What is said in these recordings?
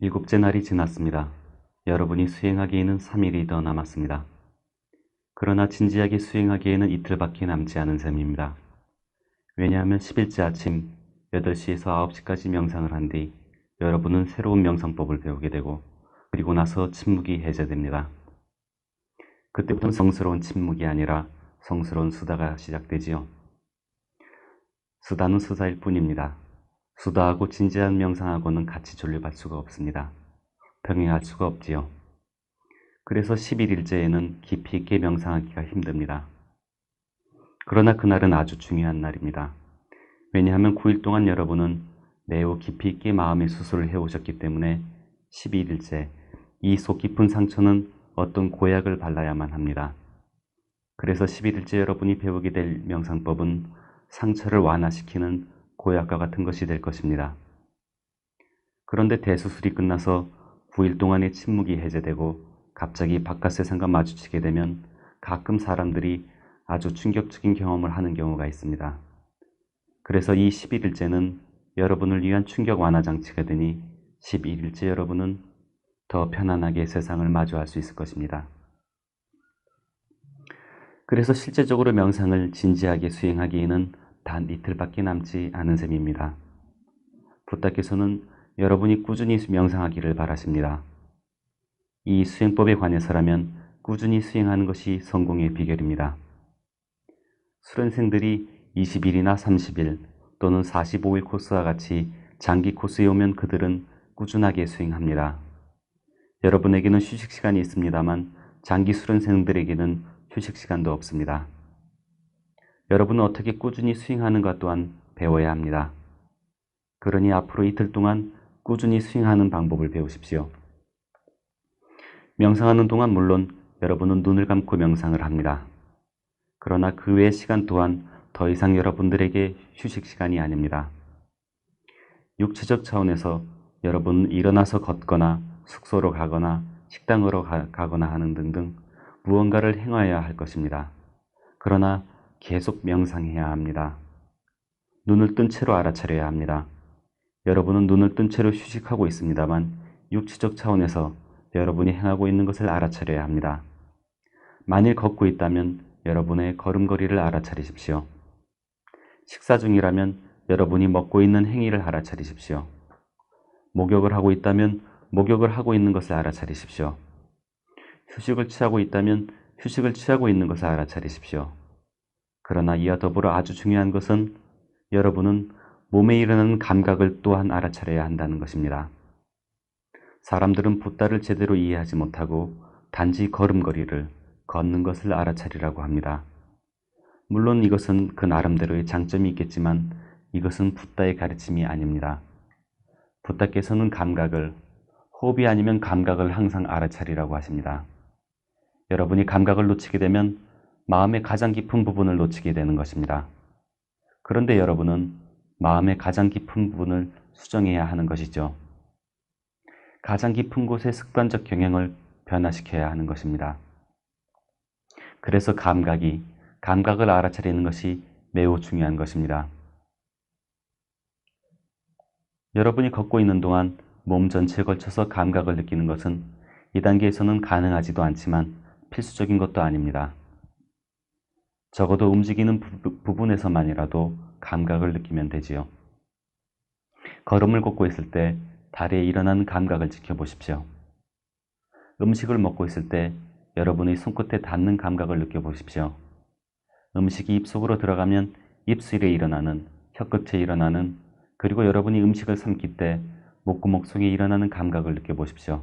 일곱째 날이 지났습니다. 여러분이 수행하기에는 3일이 더 남았습니다. 그러나 진지하게 수행하기에는 이틀밖에 남지 않은 셈입니다. 왜냐하면 10일째 아침 8시에서 9시까지 명상을 한 뒤 여러분은 새로운 명상법을 배우게 되고 그리고 나서 침묵이 해제됩니다. 그때부터는 성스러운 침묵이 아니라 성스러운 수다가 시작되지요. 수다는 수다일 뿐입니다. 수다하고 진지한 명상하고는 같이 존립할 수가 없습니다. 병행할 수가 없지요. 그래서 11일째에는 깊이 있게 명상하기가 힘듭니다. 그러나 그날은 아주 중요한 날입니다. 왜냐하면 9일 동안 여러분은 매우 깊이 있게 마음의 수술을 해오셨기 때문에 12일째 이 속 깊은 상처는 어떤 고약을 발라야만 합니다. 그래서 11일째 여러분이 배우게 될 명상법은 상처를 완화시키는 고약과 같은 것이 될 것입니다. 그런데 대수술이 끝나서 9일 동안의 침묵이 해제되고 갑자기 바깥 세상과 마주치게 되면 가끔 사람들이 아주 충격적인 경험을 하는 경우가 있습니다. 그래서 이 11일째는 여러분을 위한 충격 완화 장치가 되니 11일째 여러분은 더 편안하게 세상을 마주할 수 있을 것입니다. 그래서 실제적으로 명상을 진지하게 수행하기에는 단 이틀밖에 남지 않은 셈입니다. 부탁께서는 여러분이 꾸준히 명상하기를 바라십니다. 이 수행법에 관해서라면 꾸준히 수행하는 것이 성공의 비결입니다. 수련생들이 20일이나 30일 또는 45일 코스와 같이 장기 코스에 오면 그들은 꾸준하게 수행합니다. 여러분에게는 휴식 시간이 있습니다만 장기 수련생들에게는 휴식 시간도 없습니다. 여러분은 어떻게 꾸준히 수행하는가 또한 배워야 합니다. 그러니 앞으로 이틀 동안 꾸준히 수행하는 방법을 배우십시오. 명상하는 동안 물론 여러분은 눈을 감고 명상을 합니다. 그러나 그 외의 시간 또한 더 이상 여러분들에게 휴식 시간이 아닙니다. 육체적 차원에서 여러분은 일어나서 걷거나 숙소로 가거나 식당으로 가거나 하는 등등 무언가를 행하여야 할 것입니다. 그러나 계속 명상해야 합니다. 눈을 뜬 채로 알아차려야 합니다. 여러분은 눈을 뜬 채로 휴식하고 있습니다만 육체적 차원에서 여러분이 행하고 있는 것을 알아차려야 합니다. 만일 걷고 있다면 여러분의 걸음걸이를 알아차리십시오. 식사 중이라면 여러분이 먹고 있는 행위를 알아차리십시오. 목욕을 하고 있다면 목욕을 하고 있는 것을 알아차리십시오. 휴식을 취하고 있다면 휴식을 취하고 있는 것을 알아차리십시오. 그러나 이와 더불어 아주 중요한 것은 여러분은 몸에 일어나는 감각을 또한 알아차려야 한다는 것입니다. 사람들은 붓다를 제대로 이해하지 못하고 단지 걸음걸이를 걷는 것을 알아차리라고 합니다. 물론 이것은 그 나름대로의 장점이 있겠지만 이것은 붓다의 가르침이 아닙니다. 붓다께서는 감각을, 호흡이 아니면 감각을 항상 알아차리라고 하십니다. 여러분이 감각을 놓치게 되면 마음의 가장 깊은 부분을 놓치게 되는 것입니다. 그런데 여러분은 마음의 가장 깊은 부분을 수정해야 하는 것이죠. 가장 깊은 곳의 습관적 경향을 변화시켜야 하는 것입니다. 그래서 감각을 알아차리는 것이 매우 중요한 것입니다. 여러분이 걷고 있는 동안 몸 전체에 걸쳐서 감각을 느끼는 것은 이 단계에서는 가능하지도 않지만 필수적인 것도 아닙니다. 적어도 움직이는 부분에서만이라도 감각을 느끼면 되지요. 걸음을 걷고 있을 때 다리에 일어나는 감각을 지켜보십시오. 음식을 먹고 있을 때 여러분의 손끝에 닿는 감각을 느껴보십시오. 음식이 입속으로 들어가면 입술에 일어나는, 혀끝에 일어나는, 그리고 여러분이 음식을 삼킬 때 목구멍 속에 일어나는 감각을 느껴보십시오.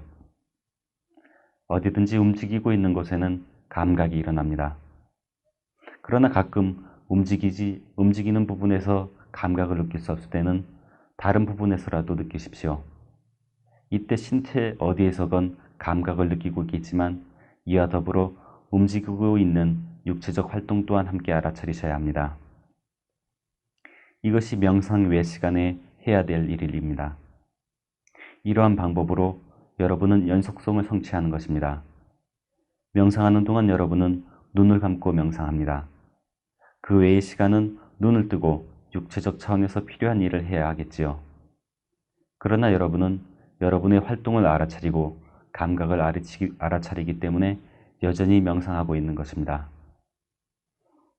어디든지 움직이고 있는 곳에는 감각이 일어납니다. 그러나 가끔 움직이는 부분에서 감각을 느낄 수 없을 때는 다른 부분에서라도 느끼십시오. 이때 신체 어디에서건 감각을 느끼고 있겠지만 이와 더불어 움직이고 있는 육체적 활동 또한 함께 알아차리셔야 합니다. 이것이 명상 외 시간에 해야 될 일입니다. 이러한 방법으로 여러분은 연속성을 성취하는 것입니다. 명상하는 동안 여러분은 눈을 감고 명상합니다. 그 외의 시간은 눈을 뜨고 육체적 차원에서 필요한 일을 해야 하겠지요. 그러나 여러분은 여러분의 활동을 알아차리고 감각을 알아차리기 때문에 여전히 명상하고 있는 것입니다.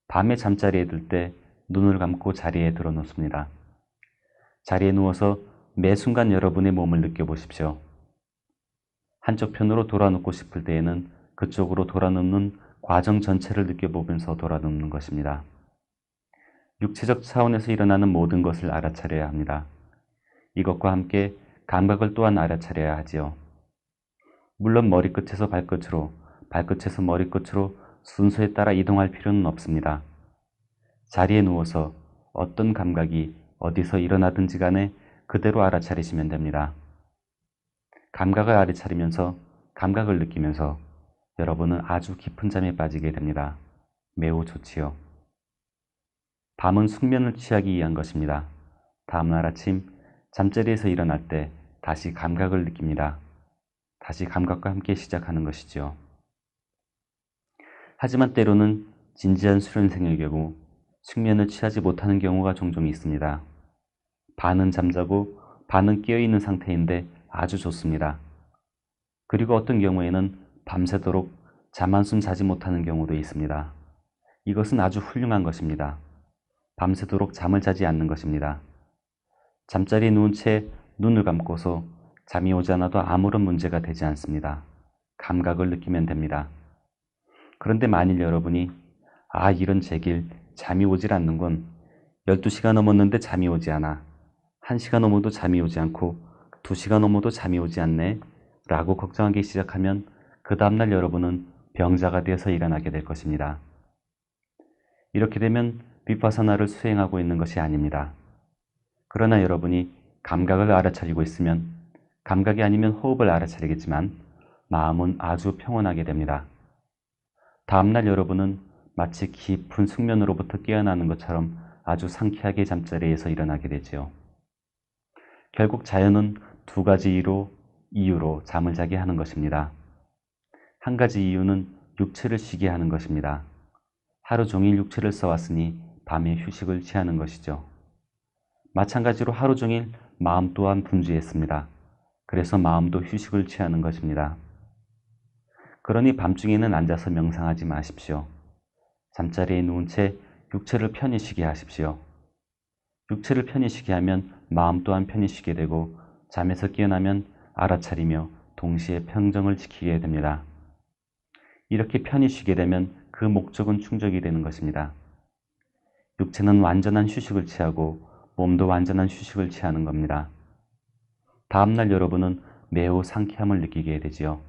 밤에 잠자리에 들 때 눈을 감고 자리에 들어 놓습니다. 자리에 누워서 매 순간 여러분의 몸을 느껴보십시오. 한쪽 편으로 돌아눕고 싶을 때에는 그쪽으로 돌아눕는 과정 전체를 느껴보면서 돌아눕는 것입니다. 육체적 차원에서 일어나는 모든 것을 알아차려야 합니다. 이것과 함께 감각을 또한 알아차려야 하지요. 물론 머리끝에서 발끝으로, 발끝에서 머리끝으로 순서에 따라 이동할 필요는 없습니다. 자리에 누워서 어떤 감각이 어디서 일어나든지 간에 그대로 알아차리시면 됩니다. 감각을 알아차리면서 감각을 느끼면서 여러분은 아주 깊은 잠에 빠지게 됩니다. 매우 좋지요. 밤은 숙면을 취하기 위한 것입니다. 다음날 아침 잠자리에서 일어날 때 다시 감각을 느낍니다. 다시 감각과 함께 시작하는 것이죠. 하지만 때로는 진지한 수련생의 경우 숙면을 취하지 못하는 경우가 종종 있습니다. 반은 잠자고 반은 깨어있는 상태인데 아주 좋습니다. 그리고 어떤 경우에는 밤새도록 잠 한숨 자지 못하는 경우도 있습니다. 이것은 아주 훌륭한 것입니다. 밤새도록 잠을 자지 않는 것입니다. 잠자리에 누운 채 눈을 감고서 잠이 오지 않아도 아무런 문제가 되지 않습니다. 감각을 느끼면 됩니다. 그런데 만일 여러분이 이런 제길 잠이 오질 않는군. 12시가 넘었는데 잠이 오지 않아. 1시가 넘어도 잠이 오지 않고 2시가 넘어도 잠이 오지 않네 라고 걱정하기 시작하면 그 다음날 여러분은 병자가 되어서 일어나게 될 것입니다. 이렇게 되면 비파사나를 수행하고 있는 것이 아닙니다. 그러나 여러분이 감각을 알아차리고 있으면 감각이 아니면 호흡을 알아차리겠지만 마음은 아주 평온하게 됩니다. 다음날 여러분은 마치 깊은 숙면으로부터 깨어나는 것처럼 아주 상쾌하게 잠자리에서 일어나게 되지요. 결국 자연은 두 가지 이유로 잠을 자게 하는 것입니다. 한 가지 이유는 육체를 쉬게 하는 것입니다. 하루 종일 육체를 써왔으니 밤에 휴식을 취하는 것이죠. 마찬가지로 하루 종일 마음 또한 분주했습니다. 그래서 마음도 휴식을 취하는 것입니다. 그러니 밤중에는 앉아서 명상하지 마십시오. 잠자리에 누운 채 육체를 편히 쉬게 하십시오. 육체를 편히 쉬게 하면 마음 또한 편히 쉬게 되고 잠에서 깨어나면 알아차리며 동시에 평정을 지키게 됩니다. 이렇게 편히 쉬게 되면 그 목적은 충족이 되는 것입니다. 육체는 완전한 휴식을 취하고 몸도 완전한 휴식을 취하는 겁니다. 다음날 여러분은 매우 상쾌함을 느끼게 되지요.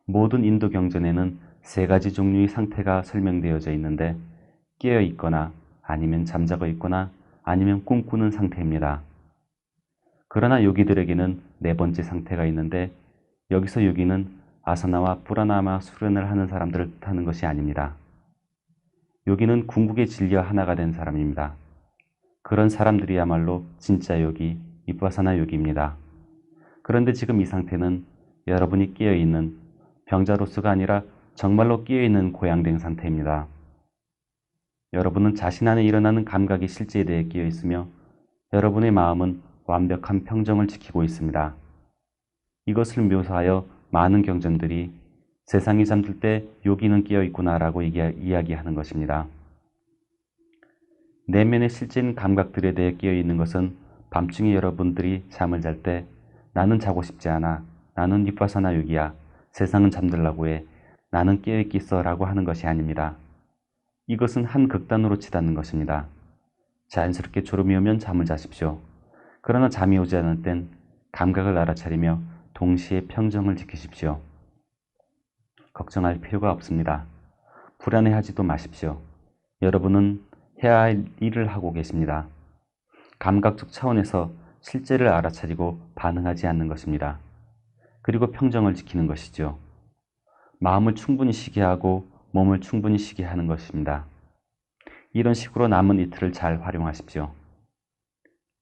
모든 인도 경전에는 세 가지 종류의 상태가 설명되어져 있는데 깨어 있거나 아니면 잠자고 있거나 아니면 꿈꾸는 상태입니다. 그러나 요기들에게는 네 번째 상태가 있는데 여기서 요기는 아사나와 뿌라나마 수련을 하는 사람들을 뜻하는 것이 아닙니다. 요기는 궁극의 진리와 하나가 된 사람입니다. 그런 사람들이야말로 진짜 요기, 비파사나 요기입니다. 그런데 지금 이 상태는 여러분이 깨어있는 병자로서가 아니라 정말로 깨어있는 고양된 상태입니다. 여러분은 자신 안에 일어나는 감각이 실제에 대해 깨어있으며 여러분의 마음은 완벽한 평정을 지키고 있습니다. 이것을 묘사하여 많은 경전들이 세상이 잠들 때 요기는 깨어있구나 라고 이야기하는 것입니다. 내면의 실제인 감각들에 대해 깨어있는 것은 밤중에 여러분들이 잠을 잘 때 나는 자고 싶지 않아. 나는 비파사나 요기야. 세상은 잠들라고 해. 나는 깨어있겠어 라고 하는 것이 아닙니다. 이것은 한 극단으로 치닫는 것입니다. 자연스럽게 졸음이 오면 잠을 자십시오. 그러나 잠이 오지 않을 땐 감각을 알아차리며 동시에 평정을 지키십시오. 걱정할 필요가 없습니다. 불안해하지도 마십시오. 여러분은 해야 할 일을 하고 계십니다. 감각적 차원에서 실제를 알아차리고 반응하지 않는 것입니다. 그리고 평정을 지키는 것이죠. 마음을 충분히 쉬게 하고 몸을 충분히 쉬게 하는 것입니다. 이런 식으로 남은 이틀을 잘 활용하십시오.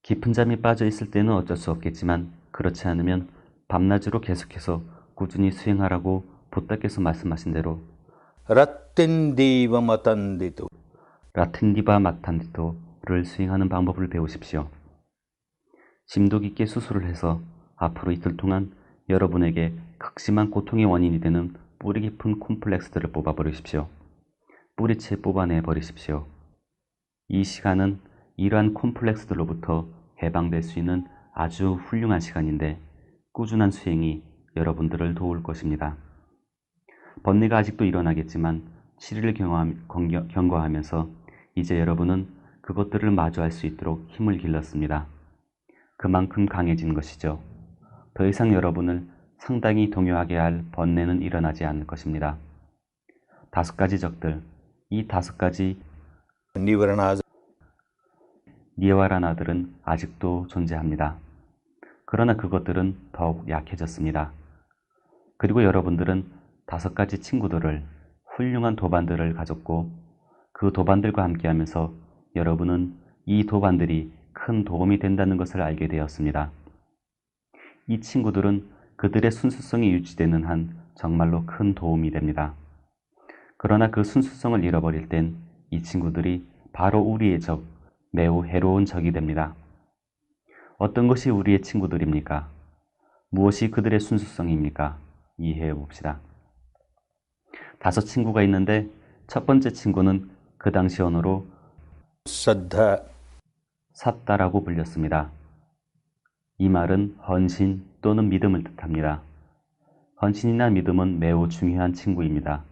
깊은 잠이 빠져 있을 때는 어쩔 수 없겠지만 그렇지 않으면 밤낮으로 계속해서 꾸준히 수행하라고 부다께서 말씀하신 대로 라텐디바 마탄디토 라텐디바 마탄디토를 수행하는 방법을 배우십시오. 심도 깊게 수술을 해서 앞으로 이틀 동안 여러분에게 극심한 고통의 원인이 되는 뿌리 깊은 콤플렉스들을 뽑아버리십시오. 뿌리채 뽑아내 버리십시오. 이 시간은 이러한 콤플렉스들로부터 해방될 수 있는 아주 훌륭한 시간인데 꾸준한 수행이 여러분들을 도울 것입니다. 번뇌가 아직도 일어나겠지만 7일을 경과하면서 이제 여러분은 그것들을 마주할 수 있도록 힘을 길렀습니다. 그만큼 강해진 것이죠. 더 이상 여러분을 상당히 동요하게 할 번뇌는 일어나지 않을 것입니다. 5가지 적들, 이 5가지 निवरणाज 니와라나들은 아직도 존재합니다. 그러나 그것들은 더욱 약해졌습니다. 그리고 여러분들은 5가지 친구들을, 훌륭한 도반들을 가졌고 그 도반들과 함께하면서 여러분은 이 도반들이 큰 도움이 된다는 것을 알게 되었습니다. 이 친구들은 그들의 순수성이 유지되는 한 정말로 큰 도움이 됩니다. 그러나 그 순수성을 잃어버릴 땐 이 친구들이 바로 우리의 적, 매우 해로운 적이 됩니다. 어떤 것이 우리의 친구들입니까? 무엇이 그들의 순수성입니까? 이해해 봅시다. 5 친구가 있는데 첫 번째 친구는 그 당시 언어로 श्रद्धा 삿다라고 불렸습니다. 이 말은 헌신 또는 믿음을 뜻합니다. 헌신이나 믿음은 매우 중요한 친구입니다.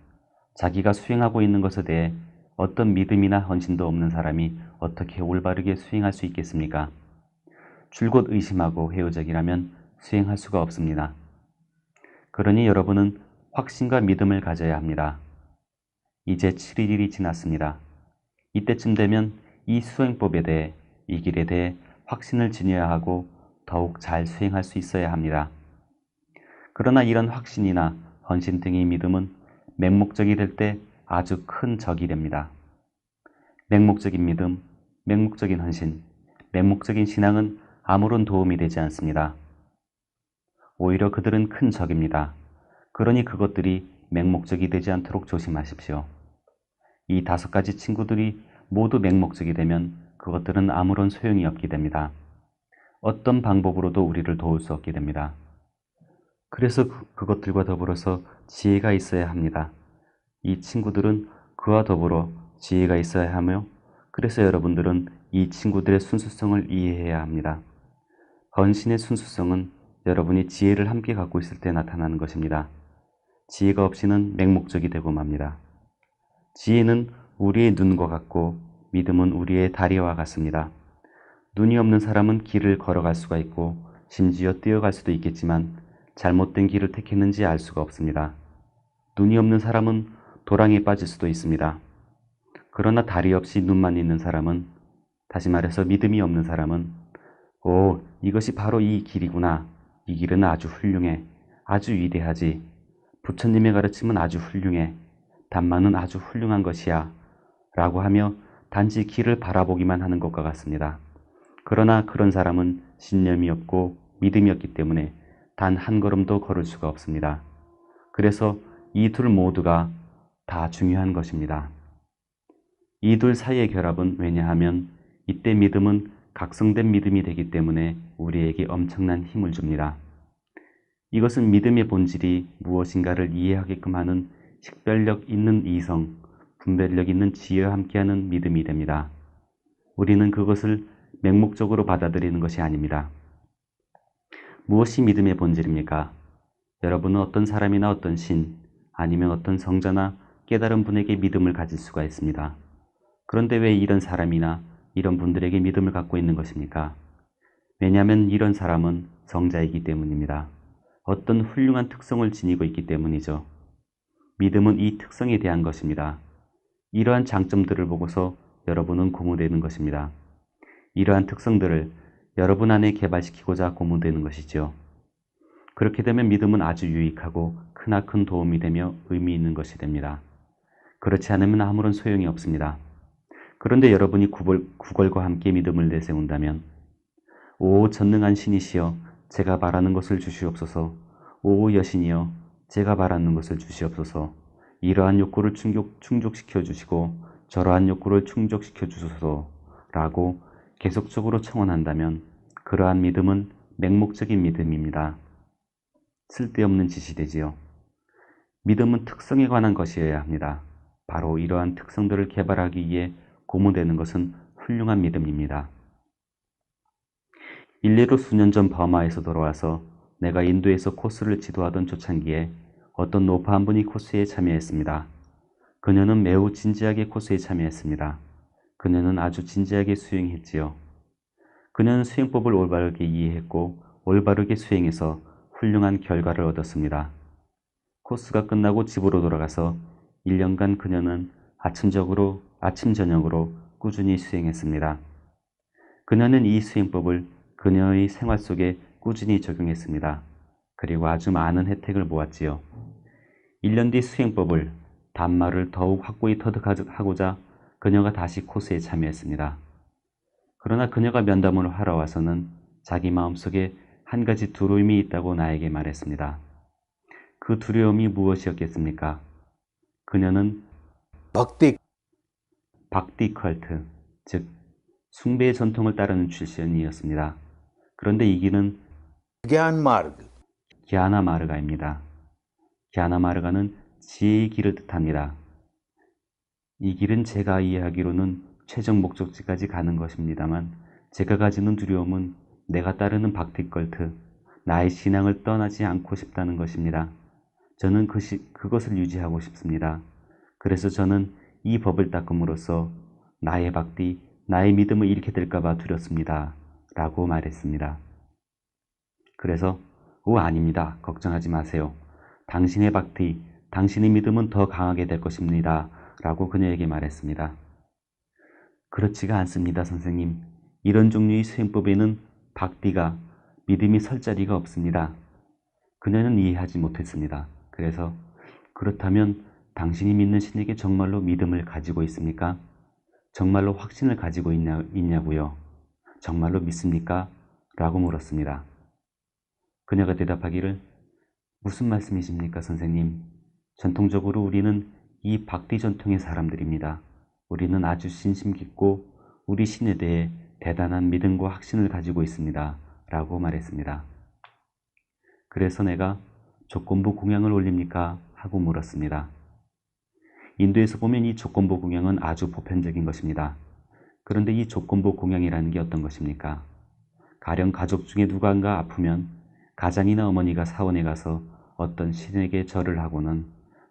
자기가 수행하고 있는 것에 대해 어떤 믿음이나 헌신도 없는 사람이 어떻게 올바르게 수행할 수 있겠습니까? 줄곧 의심하고 회의적이라면 수행할 수가 없습니다. 그러니 여러분은 확신과 믿음을 가져야 합니다. 이제 7일이 지났습니다. 이때쯤 되면 이 수행법에 대해, 이 길에 대해 확신을 지녀야 하고 더욱 잘 수행할 수 있어야 합니다. 그러나 이런 확신이나 헌신 등의 믿음은 맹목적이 될 때 아주 큰 적이 됩니다. 맹목적인 믿음, 맹목적인 헌신, 맹목적인 신앙은 아무런 도움이 되지 않습니다. 오히려 그들은 큰 적입니다. 그러니 그것들이 맹목적이 되지 않도록 조심하십시오. 이 5가지 친구들이 모두 맹목적이 되면 그것들은 아무런 소용이 없게 됩니다. 어떤 방법으로도 우리를 도울 수 없게 됩니다. 그래서 그것들과 더불어서 지혜가 있어야 합니다. 이 친구들은 그와 더불어 지혜가 있어야 하며 그래서 여러분들은 이 친구들의 순수성을 이해해야 합니다. 헌신의 순수성은 여러분이 지혜를 함께 갖고 있을 때 나타나는 것입니다. 지혜가 없이는 맹목적이 되고 맙니다. 지혜는 우리의 눈과 같고 믿음은 우리의 다리와 같습니다. 눈이 없는 사람은 길을 걸어갈 수가 있고 심지어 뛰어갈 수도 있겠지만 잘못된 길을 택했는지 알 수가 없습니다. 눈이 없는 사람은 도랑에 빠질 수도 있습니다. 그러나 다리 없이 눈만 있는 사람은, 다시 말해서 믿음이 없는 사람은 오, 이것이 바로 이 길이구나. 이 길은 아주 훌륭해. 아주 위대하지. 부처님의 가르침은 아주 훌륭해. 담마는 아주 훌륭한 것이야. 라고 하며 단지 길을 바라보기만 하는 것과 같습니다. 그러나 그런 사람은 신념이 없고 믿음이 없기 때문에 단 한 걸음도 걸을 수가 없습니다. 그래서 이 둘 모두가 다 중요한 것입니다. 이 둘 사이의 결합은 왜냐하면 이때 믿음은 각성된 믿음이 되기 때문에 우리에게 엄청난 힘을 줍니다. 이것은 믿음의 본질이 무엇인가를 이해하게끔 하는 식별력 있는 이성, 분별력 있는 지혜와 함께하는 믿음이 됩니다. 우리는 그것을 맹목적으로 받아들이는 것이 아닙니다. 무엇이 믿음의 본질입니까? 여러분은 어떤 사람이나 어떤 신, 아니면 어떤 성자나 깨달은 분에게 믿음을 가질 수가 있습니다. 그런데 왜 이런 사람이나 이런 분들에게 믿음을 갖고 있는 것입니까? 왜냐하면 이런 사람은 성자이기 때문입니다. 어떤 훌륭한 특성을 지니고 있기 때문이죠. 믿음은 이 특성에 대한 것입니다. 이러한 장점들을 보고서 여러분은 고무되는 것입니다. 이러한 특성들을 여러분 안에 개발시키고자 고무되는 것이죠. 그렇게 되면 믿음은 아주 유익하고 크나큰 도움이 되며 의미 있는 것이 됩니다. 그렇지 않으면 아무런 소용이 없습니다. 그런데 여러분이 구걸과 함께 믿음을 내세운다면 오 전능한 신이시여 제가 바라는 것을 주시옵소서. 오 여신이여 제가 바라는 것을 주시옵소서. 이러한 욕구를 충족시켜 주시고 저러한 욕구를 충족시켜 주소서 라고 계속적으로 청원한다면 그러한 믿음은 맹목적인 믿음입니다. 쓸데없는 짓이 되지요. 믿음은 특성에 관한 것이어야 합니다. 바로 이러한 특성들을 개발하기 위해 고무되는 것은 훌륭한 믿음입니다. 일례로 수년 전 버마에서 돌아와서 내가 인도에서 코스를 지도하던 초창기에 어떤 노파 한 분이 코스에 참여했습니다. 그녀는 매우 진지하게 코스에 참여했습니다. 그녀는 아주 진지하게 수행했지요. 그녀는 수행법을 올바르게 이해했고 올바르게 수행해서 훌륭한 결과를 얻었습니다. 코스가 끝나고 집으로 돌아가서 1년간 그녀는 아침 저녁으로 꾸준히 수행했습니다. 그녀는 이 수행법을 그녀의 생활 속에 꾸준히 적용했습니다. 그리고 아주 많은 혜택을 모았지요. 1년 뒤 수행법을 단말을 더욱 확고히 터득하고자 그녀가 다시 코스에 참여했습니다. 그러나 그녀가 면담을 하러 와서는 자기 마음속에 한 가지 두려움이 있다고 나에게 말했습니다. 그 두려움이 무엇이었겠습니까? 그녀는 Bhakti 박디 컬트, 즉 숭배의 전통을 따르는 출신이었습니다. 그런데 이 길은 Gyan Marg. 기아나 마르가입니다. 기아나 마르가는 지혜의 길을 뜻합니다. 이 길은 제가 이해하기로는 최종 목적지까지 가는 것입니다만 제가 가지는 두려움은 내가 따르는 박디컬트, 나의 신앙을 떠나지 않고 싶다는 것입니다. 저는 그것을 유지하고 싶습니다. 그래서 저는 이 법을 닦음으로써 나의 박디, 나의 믿음을 잃게 될까봐 두렵습니다. 라고 말했습니다. 그래서 아닙니다. 걱정하지 마세요. 당신의 박디, 당신의 믿음은 더 강하게 될 것입니다. 라고 그녀에게 말했습니다. 그렇지가 않습니다, 선생님. 이런 종류의 수행법에는 박디가 믿음이 설 자리가 없습니다. 그녀는 이해하지 못했습니다. 그래서 그렇다면 당신이 믿는 신에게 정말로 믿음을 가지고 있습니까? 정말로 확신을 가지고 있냐고요? 정말로 믿습니까? 라고 물었습니다. 그녀가 대답하기를 무슨 말씀이십니까, 선생님? 전통적으로 우리는 이 박디 전통의 사람들입니다. 우리는 아주 신심 깊고 우리 신에 대해 대단한 믿음과 확신을 가지고 있습니다. 라고 말했습니다. 그래서 내가 조건부 공양을 올립니까? 하고 물었습니다. 인도에서 보면 이 조건부 공양은 아주 보편적인 것입니다. 그런데 이 조건부 공양이라는 게 어떤 것입니까? 가령 가족 중에 누군가 아프면 가장이나 어머니가 사원에 가서 어떤 신에게 절을 하고는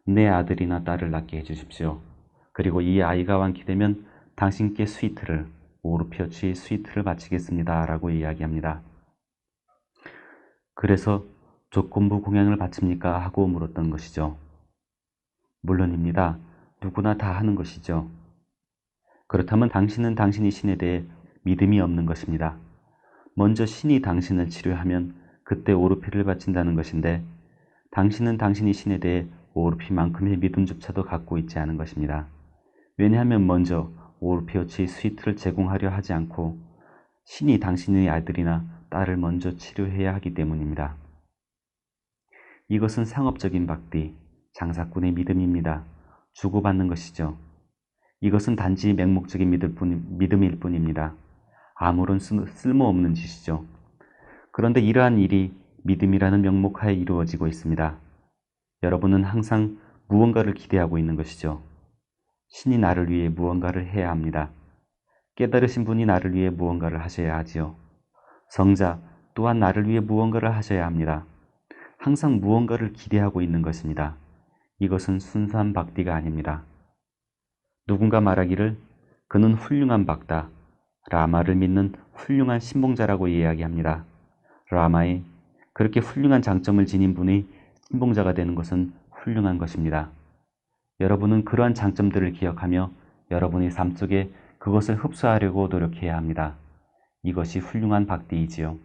내 아들이나 딸을 낫게 해주십시오. 그리고 이 아이가 완쾌되면 당신께 스위트를, 오르피어치 스위트를 바치겠습니다. 라고 이야기합니다. 그래서 조건부 공양을 바칩니까? 하고 물었던 것이죠. 물론입니다. 누구나 다 하는 것이죠. 그렇다면 당신은 당신의 신에 대해 믿음이 없는 것입니다. 먼저 신이 당신을 치료하면 그때 오르피를 바친다는 것인데 당신은 당신의 신에 대해 오르피만큼의 믿음조차도 갖고 있지 않은 것입니다. 왜냐하면 먼저 오르피어치 스위트를 제공하려 하지 않고 신이 당신의 아들이나 딸을 먼저 치료해야 하기 때문입니다. 이것은 상업적인 박디, 장사꾼의 믿음입니다. 주고받는 것이죠. 이것은 단지 맹목적인 믿음일 뿐입니다. 아무런 쓸모없는 짓이죠. 그런데 이러한 일이 믿음이라는 명목하에 이루어지고 있습니다. 여러분은 항상 무언가를 기대하고 있는 것이죠. 신이 나를 위해 무언가를 해야 합니다. 깨달으신 분이 나를 위해 무언가를 하셔야 하지요. 성자 또한 나를 위해 무언가를 하셔야 합니다. 항상 무언가를 기대하고 있는 것입니다. 이것은 순수한 박디가 아닙니다. 누군가 말하기를 그는 훌륭한 박다, 라마를 믿는 훌륭한 신봉자라고 이야기합니다. 라마에 그렇게 훌륭한 장점을 지닌 분이 신봉자가 되는 것은 훌륭한 것입니다. 여러분은 그러한 장점들을 기억하며 여러분의 삶 속에 그것을 흡수하려고 노력해야 합니다. 이것이 훌륭한 박디이지요.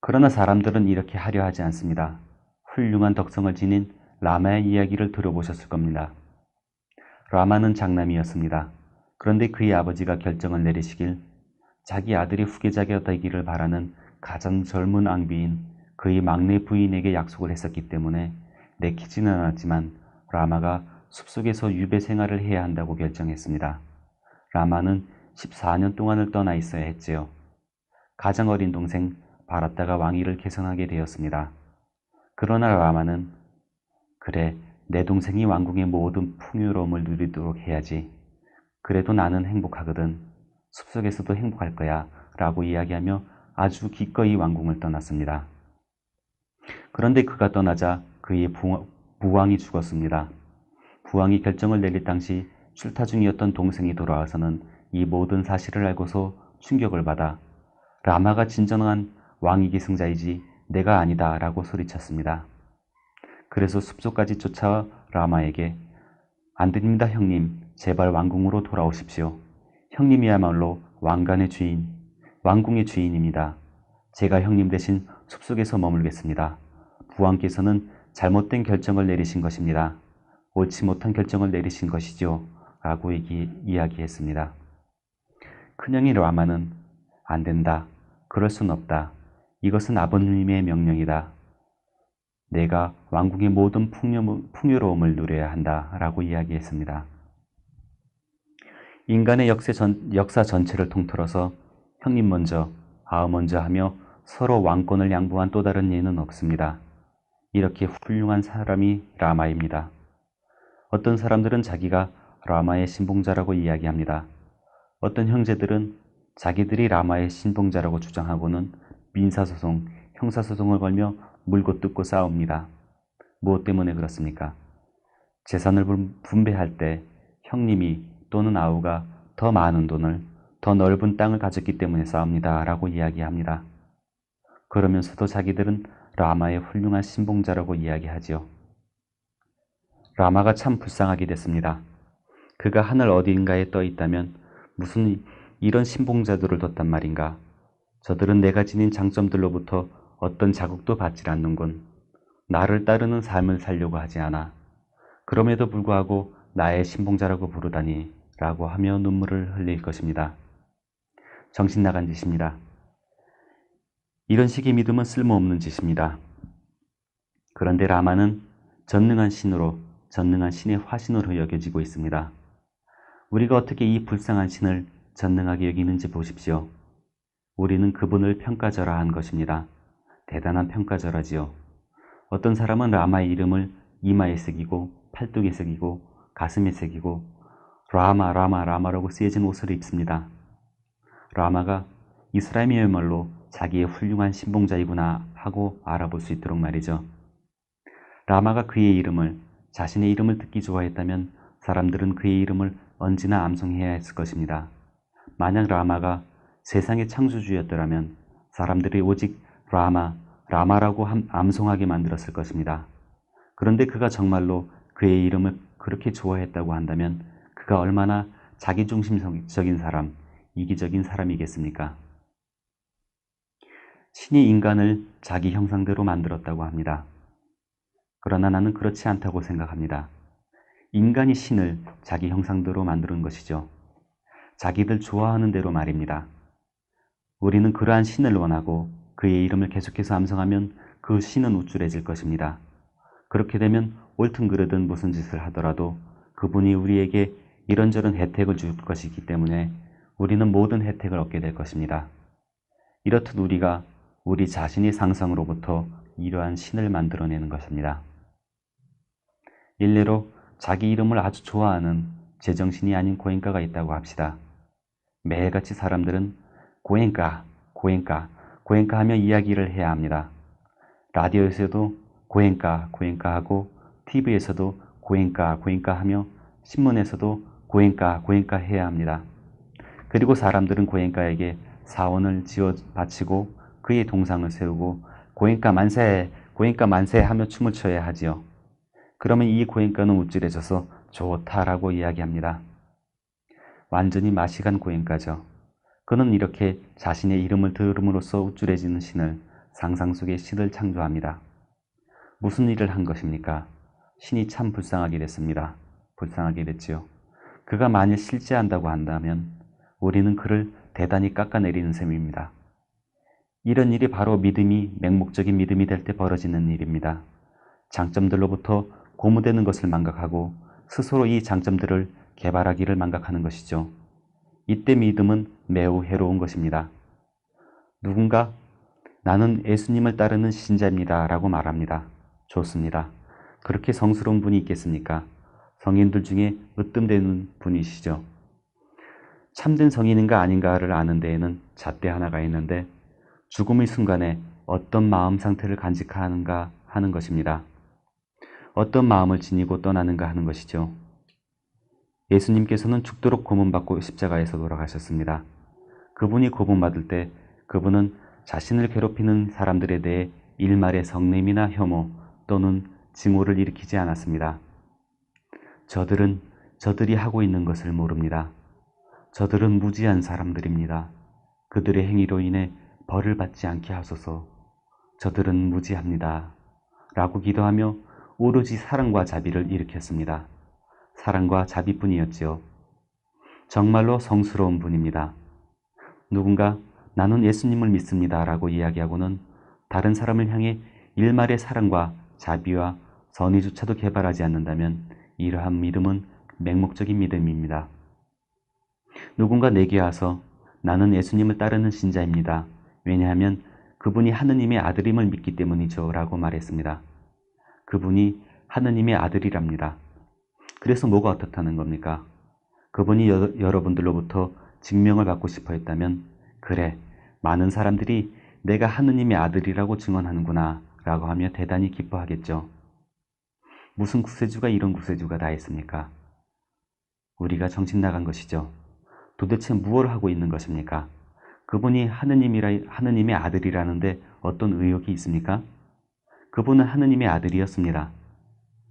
그러나 사람들은 이렇게 하려 하지 않습니다. 훌륭한 덕성을 지닌 라마의 이야기를 들어보셨을 겁니다. 라마는 장남이었습니다. 그런데 그의 아버지가 결정을 내리시길 자기 아들이 후계자가 되기를 바라는 가장 젊은 앙비인 그의 막내 부인에게 약속을 했었기 때문에 내키지는 않았지만 라마가 숲속에서 유배 생활을 해야 한다고 결정했습니다. 라마는 14년 동안을 떠나 있어야 했지요. 가장 어린 동생 바라다가 왕위를 계승하게 되었습니다. 그러나 라마는 그래, 내 동생이 왕궁의 모든 풍요로움을 누리도록 해야지. 그래도 나는 행복하거든. 숲속에서도 행복할 거야 라고 이야기하며 아주 기꺼이 왕궁을 떠났습니다. 그런데 그가 떠나자 그의 부왕이 죽었습니다. 부왕이 결정을 내릴 당시 출타 중이었던 동생이 돌아와서는 이 모든 사실을 알고서 충격을 받아 라마가 진정한 왕위 계승자이지 내가 아니다 라고 소리쳤습니다. 그래서 숲속까지 쫓아와 라마에게 안 됩니다 형님, 제발 왕궁으로 돌아오십시오. 형님이야말로 왕관의 주인, 왕궁의 주인입니다. 제가 형님 대신 숲속에서 머물겠습니다. 부왕께서는 잘못된 결정을 내리신 것입니다. 옳지 못한 결정을 내리신 것이죠. 라고 이야기했습니다. 큰형이 라마는 안 된다. 그럴 순 없다. 이것은 아버님의 명령이다. 내가 왕궁의 모든 풍요로움을 누려야 한다. 라고 이야기했습니다. 인간의 역사 전체를 통틀어서 형님 먼저, 아우 먼저 하며 서로 왕권을 양보한 또 다른 예는 없습니다. 이렇게 훌륭한 사람이 라마입니다. 어떤 사람들은 자기가 라마의 신봉자라고 이야기합니다. 어떤 형제들은 자기들이 라마의 신봉자라고 주장하고는 민사소송, 형사소송을 걸며 물고 뜯고 싸웁니다. 무엇 때문에 그렇습니까? 재산을 분배할 때 형님이 또는 아우가 더 많은 돈을, 더 넓은 땅을 가졌기 때문에 싸웁니다. 라고 이야기합니다. 그러면서도 자기들은 라마의 훌륭한 신봉자라고 이야기하지요. 라마가 참 불쌍하게 됐습니다. 그가 하늘 어딘가에 떠 있다면 무슨 이런 신봉자들을 뒀단 말인가. 저들은 내가 지닌 장점들로부터 어떤 자극도 받질 않는군. 나를 따르는 삶을 살려고 하지 않아. 그럼에도 불구하고 나의 신봉자라고 부르다니 라고 하며 눈물을 흘릴 것입니다. 정신 나간 짓입니다. 이런 식의 믿음은 쓸모없는 짓입니다. 그런데 라마는 전능한 신으로, 전능한 신의 화신으로 여겨지고 있습니다. 우리가 어떻게 이 불쌍한 신을 전능하게 여기는지 보십시오. 우리는 그분을 평가절하한 것입니다. 대단한 평가절하지요. 어떤 사람은 라마의 이름을 이마에 새기고 팔뚝에 새기고 가슴에 새기고 라마라고 쓰여진 옷을 입습니다. 라마가 이스라엘이야말로 자기의 훌륭한 신봉자이구나 하고 알아볼 수 있도록 말이죠. 라마가 그의 이름을, 자신의 이름을 듣기 좋아했다면 사람들은 그의 이름을 언제나 암송해야 했을 것입니다. 만약 라마가 세상의 창조주였더라면 사람들이 오직 라마라고 암송하게 만들었을 것입니다. 그런데 그가 정말로 그의 이름을 그렇게 좋아했다고 한다면 그가 얼마나 자기중심적인 사람, 이기적인 사람이겠습니까? 신이 인간을 자기 형상대로 만들었다고 합니다. 그러나 나는 그렇지 않다고 생각합니다. 인간이 신을 자기 형상대로 만드는 것이죠. 자기들 좋아하는 대로 말입니다. 우리는 그러한 신을 원하고 그의 이름을 계속해서 암송하면 그 신은 우쭐해질 것입니다. 그렇게 되면 옳든 그르든 무슨 짓을 하더라도 그분이 우리에게 이런저런 혜택을 줄 것이기 때문에 우리는 모든 혜택을 얻게 될 것입니다. 이렇듯 우리가 우리 자신의 상상으로부터 이러한 신을 만들어내는 것입니다. 일례로 자기 이름을 아주 좋아하는 제정신이 아닌 고행가가 있다고 합시다. 매일같이 사람들은 고행가 하며 이야기를 해야 합니다. 라디오에서도 고행가 하고 TV에서도 고행가 하며 신문에서도 고행가 해야 합니다. 그리고 사람들은 고행가에게 사원을 지어 바치고 그의 동상을 세우고 고행가 만세 하며 춤을 춰야 하지요. 그러면 이 고행가는 우쭐해져서 좋다라고 이야기합니다. 완전히 마시간 고행가죠. 그는 이렇게 자신의 이름을 들음으로써 우쭐해지는 신을, 상상 속의 신을 창조합니다. 무슨 일을 한 것입니까? 신이 참 불쌍하게 됐습니다. 불쌍하게 됐지요. 그가 만일 실제한다고 한다면 우리는 그를 대단히 깎아내리는 셈입니다. 이런 일이 바로 믿음이 맹목적인 믿음이 될 때 벌어지는 일입니다. 장점들로부터 고무되는 것을 망각하고 스스로 이 장점들을 개발하기를 망각하는 것이죠. 이때 믿음은 매우 해로운 것입니다. 누군가 나는 예수님을 따르는 신자입니다 라고 말합니다. 좋습니다. 그렇게 성스러운 분이 있겠습니까? 성인들 중에 으뜸되는 분이시죠. 참된 성인인가 아닌가를 아는 데에는 잣대 하나가 있는데 죽음의 순간에 어떤 마음 상태를 간직하는가 하는 것입니다. 어떤 마음을 지니고 떠나는가 하는 것이죠. 예수님께서는 죽도록 고문받고 십자가에서 돌아가셨습니다. 그분이 고문받을 때 그분은 자신을 괴롭히는 사람들에 대해 일말의 성냄이나 혐오 또는 증오를 일으키지 않았습니다. 저들이 하고 있는 것을 모릅니다. 저들은 무지한 사람들입니다. 그들의 행위로 인해 벌을 받지 않게 하소서. 저들은 무지합니다. 라고 기도하며 오로지 사랑과 자비를 일으켰습니다. 사랑과 자비뿐이었지요. 정말로 성스러운 분입니다. 누군가 나는 예수님을 믿습니다 라고 이야기하고는 다른 사람을 향해 일말의 사랑과 자비와 선의조차도 개발하지 않는다면 이러한 믿음은 맹목적인 믿음입니다. 누군가 내게 와서 나는 예수님을 따르는 신자입니다. 왜냐하면 그분이 하느님의 아들임을 믿기 때문이죠 라고 말했습니다. 그분이 하느님의 아들이랍니다. 그래서 뭐가 어떻다는 겁니까? 그분이 여러분들로부터 증명을 받고 싶어 했다면 그래, 많은 사람들이 내가 하느님의 아들이라고 증언하는구나 라고 하며 대단히 기뻐하겠죠. 무슨 구세주가 이런 구세주가 다 있습니까? 우리가 정신 나간 것이죠. 도대체 무엇을 하고 있는 것입니까? 그분이 하느님의 아들이라는데 어떤 의혹이 있습니까? 그분은 하느님의 아들이었습니다.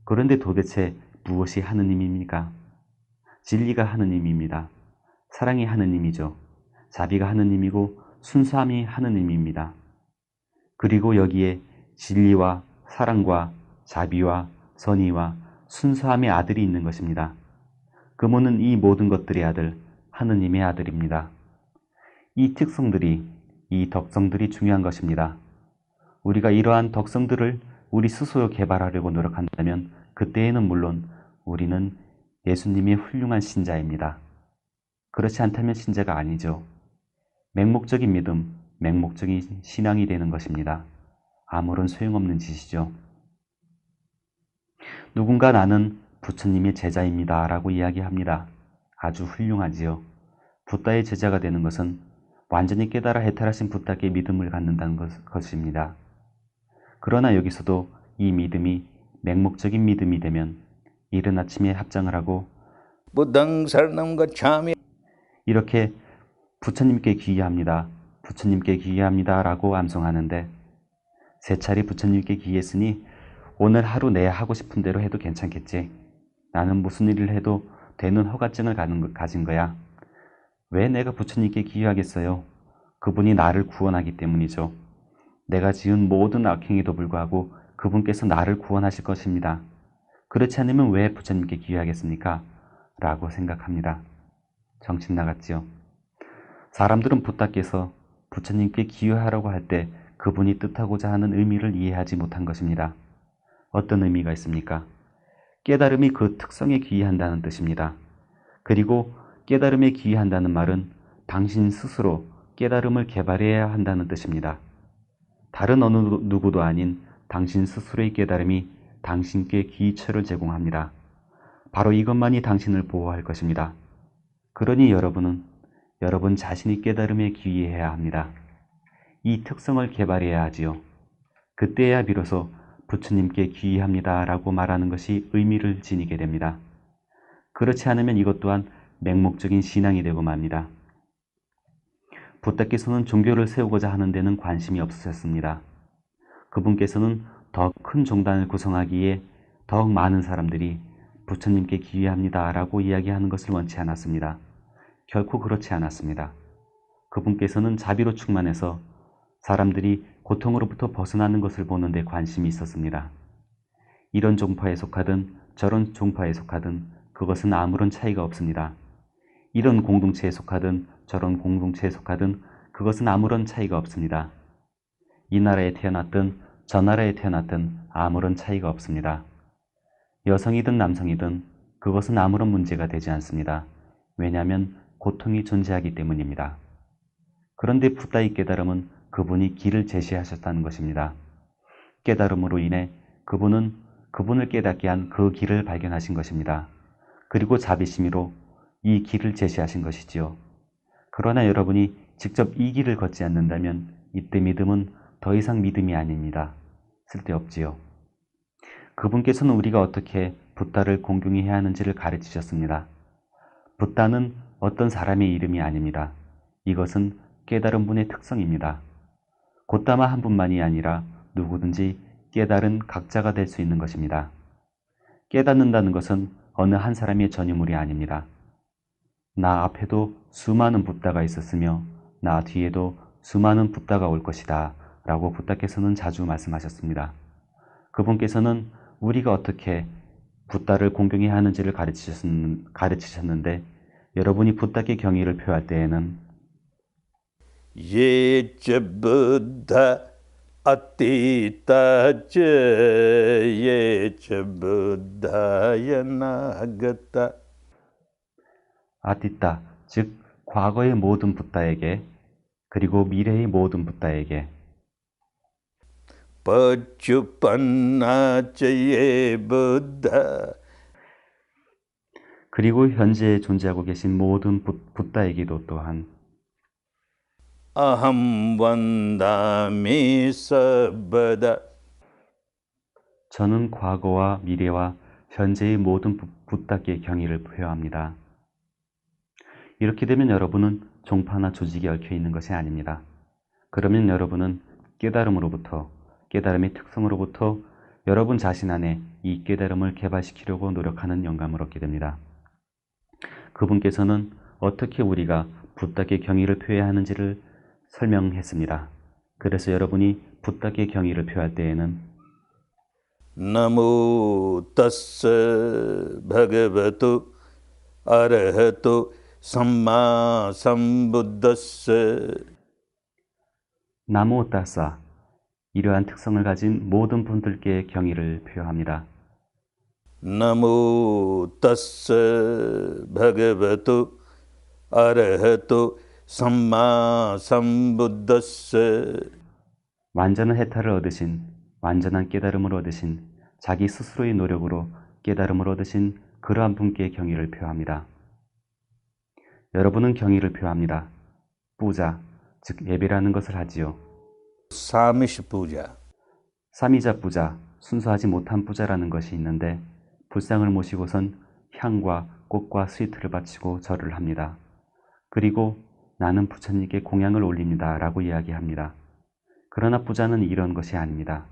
그런데 도대체 무엇이 하느님입니까? 진리가 하느님입니다. 사랑이 하느님이죠. 자비가 하느님이고 순수함이 하느님입니다. 그리고 여기에 진리와 사랑과 자비와 선의와 순수함의 아들이 있는 것입니다. 그분은 이 모든 것들의 아들, 하느님의 아들입니다. 이 특성들이, 이 덕성들이 중요한 것입니다. 우리가 이러한 덕성들을 우리 스스로 개발하려고 노력한다면 그때에는 물론 우리는 예수님의 훌륭한 신자입니다. 그렇지 않다면 신자가 아니죠. 맹목적인 믿음, 맹목적인 신앙이 되는 것입니다. 아무런 소용없는 짓이죠. 누군가 나는 부처님의 제자입니다 라고 이야기합니다. 아주 훌륭하지요. 붓다의 제자가 되는 것은 완전히 깨달아 해탈하신 붓다께 믿음을 갖는다는 것입니다. 그러나 여기서도 이 믿음이 맹목적인 믿음이 되면 이른 아침에 합장을 하고 부ddhaṃ 사라ṇam gacchāmi 이렇게 부처님께 귀의합니다. 부처님께 귀의합니다 라고 암송하는데 세 차례 부처님께 귀의했으니 오늘 하루 내 하고 싶은 대로 해도 괜찮겠지. 나는 무슨 일을 해도 되는 허가증을 가진 거야. 왜 내가 부처님께 귀의하겠어요? 그분이 나를 구원하기 때문이죠. 내가 지은 모든 악행에도 불구하고 그분께서 나를 구원하실 것입니다. 그렇지 않으면 왜 부처님께 귀의하겠습니까? 라고 생각합니다. 정신 나갔지요. 사람들은 붓다께서 부처님께 귀의하라고 할 때 그분이 뜻하고자 하는 의미를 이해하지 못한 것입니다. 어떤 의미가 있습니까? 깨달음이 그 특성에 귀의한다는 뜻입니다. 그리고 깨달음에 귀의한다는 말은 당신 스스로 깨달음을 개발해야 한다는 뜻입니다. 다른 어느 누구도 아닌 당신 스스로의 깨달음이 당신께 귀처를 제공합니다. 바로 이것만이 당신을 보호할 것입니다. 그러니 여러분은 여러분 자신이 깨달음에 귀의해야 합니다. 이 특성을 개발해야 하지요. 그때야 비로소 부처님께 귀의합니다 라고 말하는 것이 의미를 지니게 됩니다. 그렇지 않으면 이것 또한 맹목적인 신앙이 되고 맙니다. 붓다께서는 종교를 세우고자 하는 데는 관심이 없으셨습니다. 그분께서는 더 큰 종단을 구성하기에 더욱 많은 사람들이 부처님께 귀의합니다 라고 이야기하는 것을 원치 않았습니다. 결코 그렇지 않았습니다. 그분께서는 자비로 충만해서 사람들이 고통으로부터 벗어나는 것을 보는 데 관심이 있었습니다. 이런 종파에 속하든 저런 종파에 속하든 그것은 아무런 차이가 없습니다. 이런 공동체에 속하든 저런 공동체에 속하든 그것은 아무런 차이가 없습니다. 이 나라에 태어났든 저 나라에 태어났든 아무런 차이가 없습니다. 여성이든 남성이든 그것은 아무런 문제가 되지 않습니다. 왜냐하면 고통이 존재하기 때문입니다. 그런데 붓다의 깨달음은 그분이 길을 제시하셨다는 것입니다. 깨달음으로 인해 그분은 그분을 깨닫게 한 그 길을 발견하신 것입니다. 그리고 자비심으로 이 길을 제시하신 것이지요. 그러나 여러분이 직접 이 길을 걷지 않는다면 이때 믿음은 더 이상 믿음이 아닙니다. 쓸데없지요. 그분께서는 우리가 어떻게 붓다를 공경히 해야 하는지를 가르치셨습니다. 붓다는 어떤 사람의 이름이 아닙니다. 이것은 깨달은 분의 특성입니다. 곧다마 한 분만이 아니라 누구든지 깨달은 각자가 될 수 있는 것입니다. 깨닫는다는 것은 어느 한 사람의 전유물이 아닙니다. 나 앞에도 수많은 붓다가 있었으며 나 뒤에도 수많은 붓다가 올 것이다 라고 붓다께서는 자주 말씀하셨습니다. 그분께서는 우리가 어떻게 붓다를 공경해야 하는지를 가르치셨는데 여러분이 붓다께 경의를 표할 때에는 예차 부ddha attitacha 예차 buddhaya nagata 아티타, 즉 과거의 모든 붓다에게 그리고 미래의 모든 붓다에게 pachupannacha ye buddha 그리고 현재에 존재하고 계신 모든 붓다에게도 또한 aham vandami sabada 저는 과거와 미래와 현재의 모든 붓다께 경의를 표합니다. 이렇게 되면 여러분은 종파나 조직에 얽혀 있는 것이 아닙니다. 그러면 여러분은 깨달음으로부터, 깨달음의 특성으로부터 여러분 자신 안에 이 깨달음을 개발시키려고 노력하는 영감을 얻게 됩니다. 그분께서는 어떻게 우리가 붓다께 경의를 표해야 하는지를 설명했습니다. 그래서 여러분이 붓다께 경의를 표할 때에는 Namo tassa bhagavato arahato samma sambuddhassa 나무 따사 이러한 특성을 가진 모든 분들께 경의를 표합니다. Namo tassa bhagavato arahato samma sambuddhassa 완전한 해탈을 얻으신, 완전한 깨달음을 얻으신, 자기 스스로의 노력으로 깨달음을 얻으신 그러한 분께 경의를 표합니다. 여러분은 경의를 표합니다. 뿌자, 즉 예배라는 것을 하지요. Samish puja. 삼위자 뿌자, 순수하지 못한 뿌자라는 것이 있는데 불상을 모시고선 향과 꽃과 스위트를 바치고 절을 합니다. 그리고 나는 부처님께 공양을 올립니다 라고 이야기합니다. 그러나 뿌자는 이런 것이 아닙니다.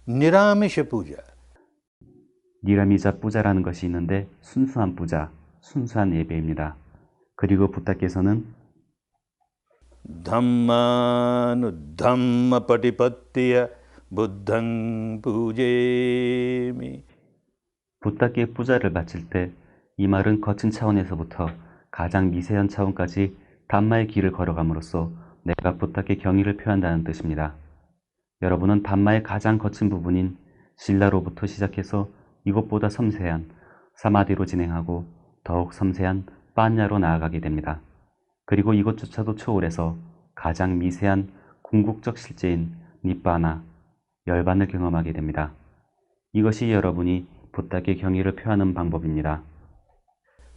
Niramisha puja. 니라미자 뿌자라는 것이 있는데 순수한 뿌자, 순수한 예배입니다. 그리고 붓다께서는 Dhammanu dhamma patipattiya buddhang pujemi. 붓다께 뿌자를 바칠 때 이 말은 거친 차원에서부터 가장 미세한 차원까지 담마의 길을 걸어감으로써 내가 붓다께 경의를 표한다는 뜻입니다. 여러분은 담마의 가장 거친 부분인 신라로부터 시작해서 이것보다 섬세한 사마디로 진행하고 더욱 섬세한 빠냐로 나아가게 됩니다. 그리고 이것조차도 초월해서 가장 미세한 궁극적 실제인 니빠나, 열반을 경험하게 됩니다. 이것이 여러분이 붓다께 경의를 표하는 방법입니다.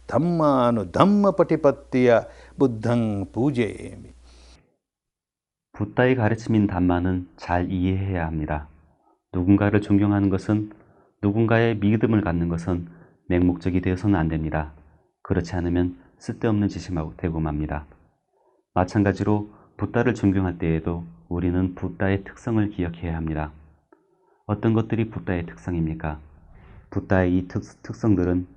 Dhammanu dhamma patipattiya buddhang pujemi. 붓다의 가르침인 담마는 잘 이해해야 합니다. 누군가를 존경하는 것은, 누군가의 믿음을 갖는 것은 맹목적이 되어서는 안 됩니다. 그렇지 않으면 쓸데없는 짓이 되고 맙니다. 마찬가지로 붓다를 존경할 때에도 우리는 붓다의 특성을 기억해야 합니다. 어떤 것들이 붓다의 특성입니까? 붓다의 이 특성들은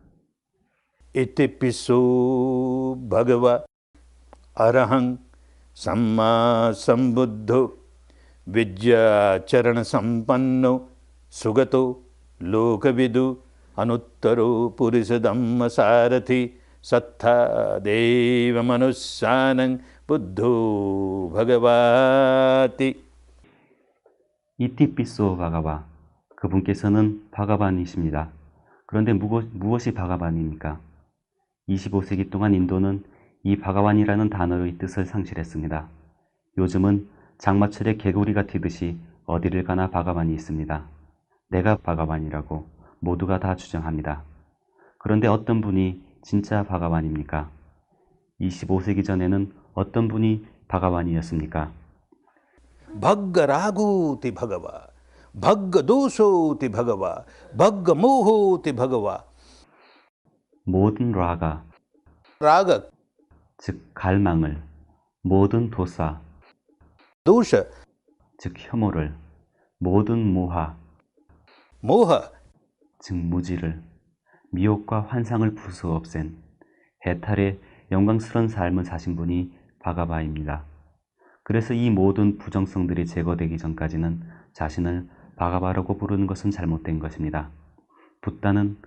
Itipiso bhagava arahang samma sambuddho vidya charana sampanno sugato lokavidu anuttaro purisa dhamma sarathi sattha deva manussanang buddho bhagavati. 이티피소 바가바, 그분께서는 바가반이십니다. 그런데 무엇이 바가반입니까? 25세기 동안 인도는 이 바가반이라는 단어의 뜻을 상실했습니다. 요즘은 장마철에 개구리가 튀듯이 어디를 가나 바가반이 있습니다. 내가 바가반이라고 모두가 다 주장합니다. 그런데 어떤 분이 진짜 바가반입니까? 25세기 전에는 어떤 분이 바가반이었습니까? भग्गरागोति भगवा भग्गदोषोति भगवा भग्गमोहोति भगवा. 모든 라가, राग 즉 갈망을, 모든 도사, दोष 즉 혐오를, 모든 모하, मोह 즉 무지를, 미혹과 환상을 부수 없앤 해탈의 영광스러운 삶을 사신 분이 바가바입니다. 그래서 이 모든 부정성들이 제거되기 전까지는 자신을 바가바라고 부르는 것은 잘못된 것입니다. 붓다는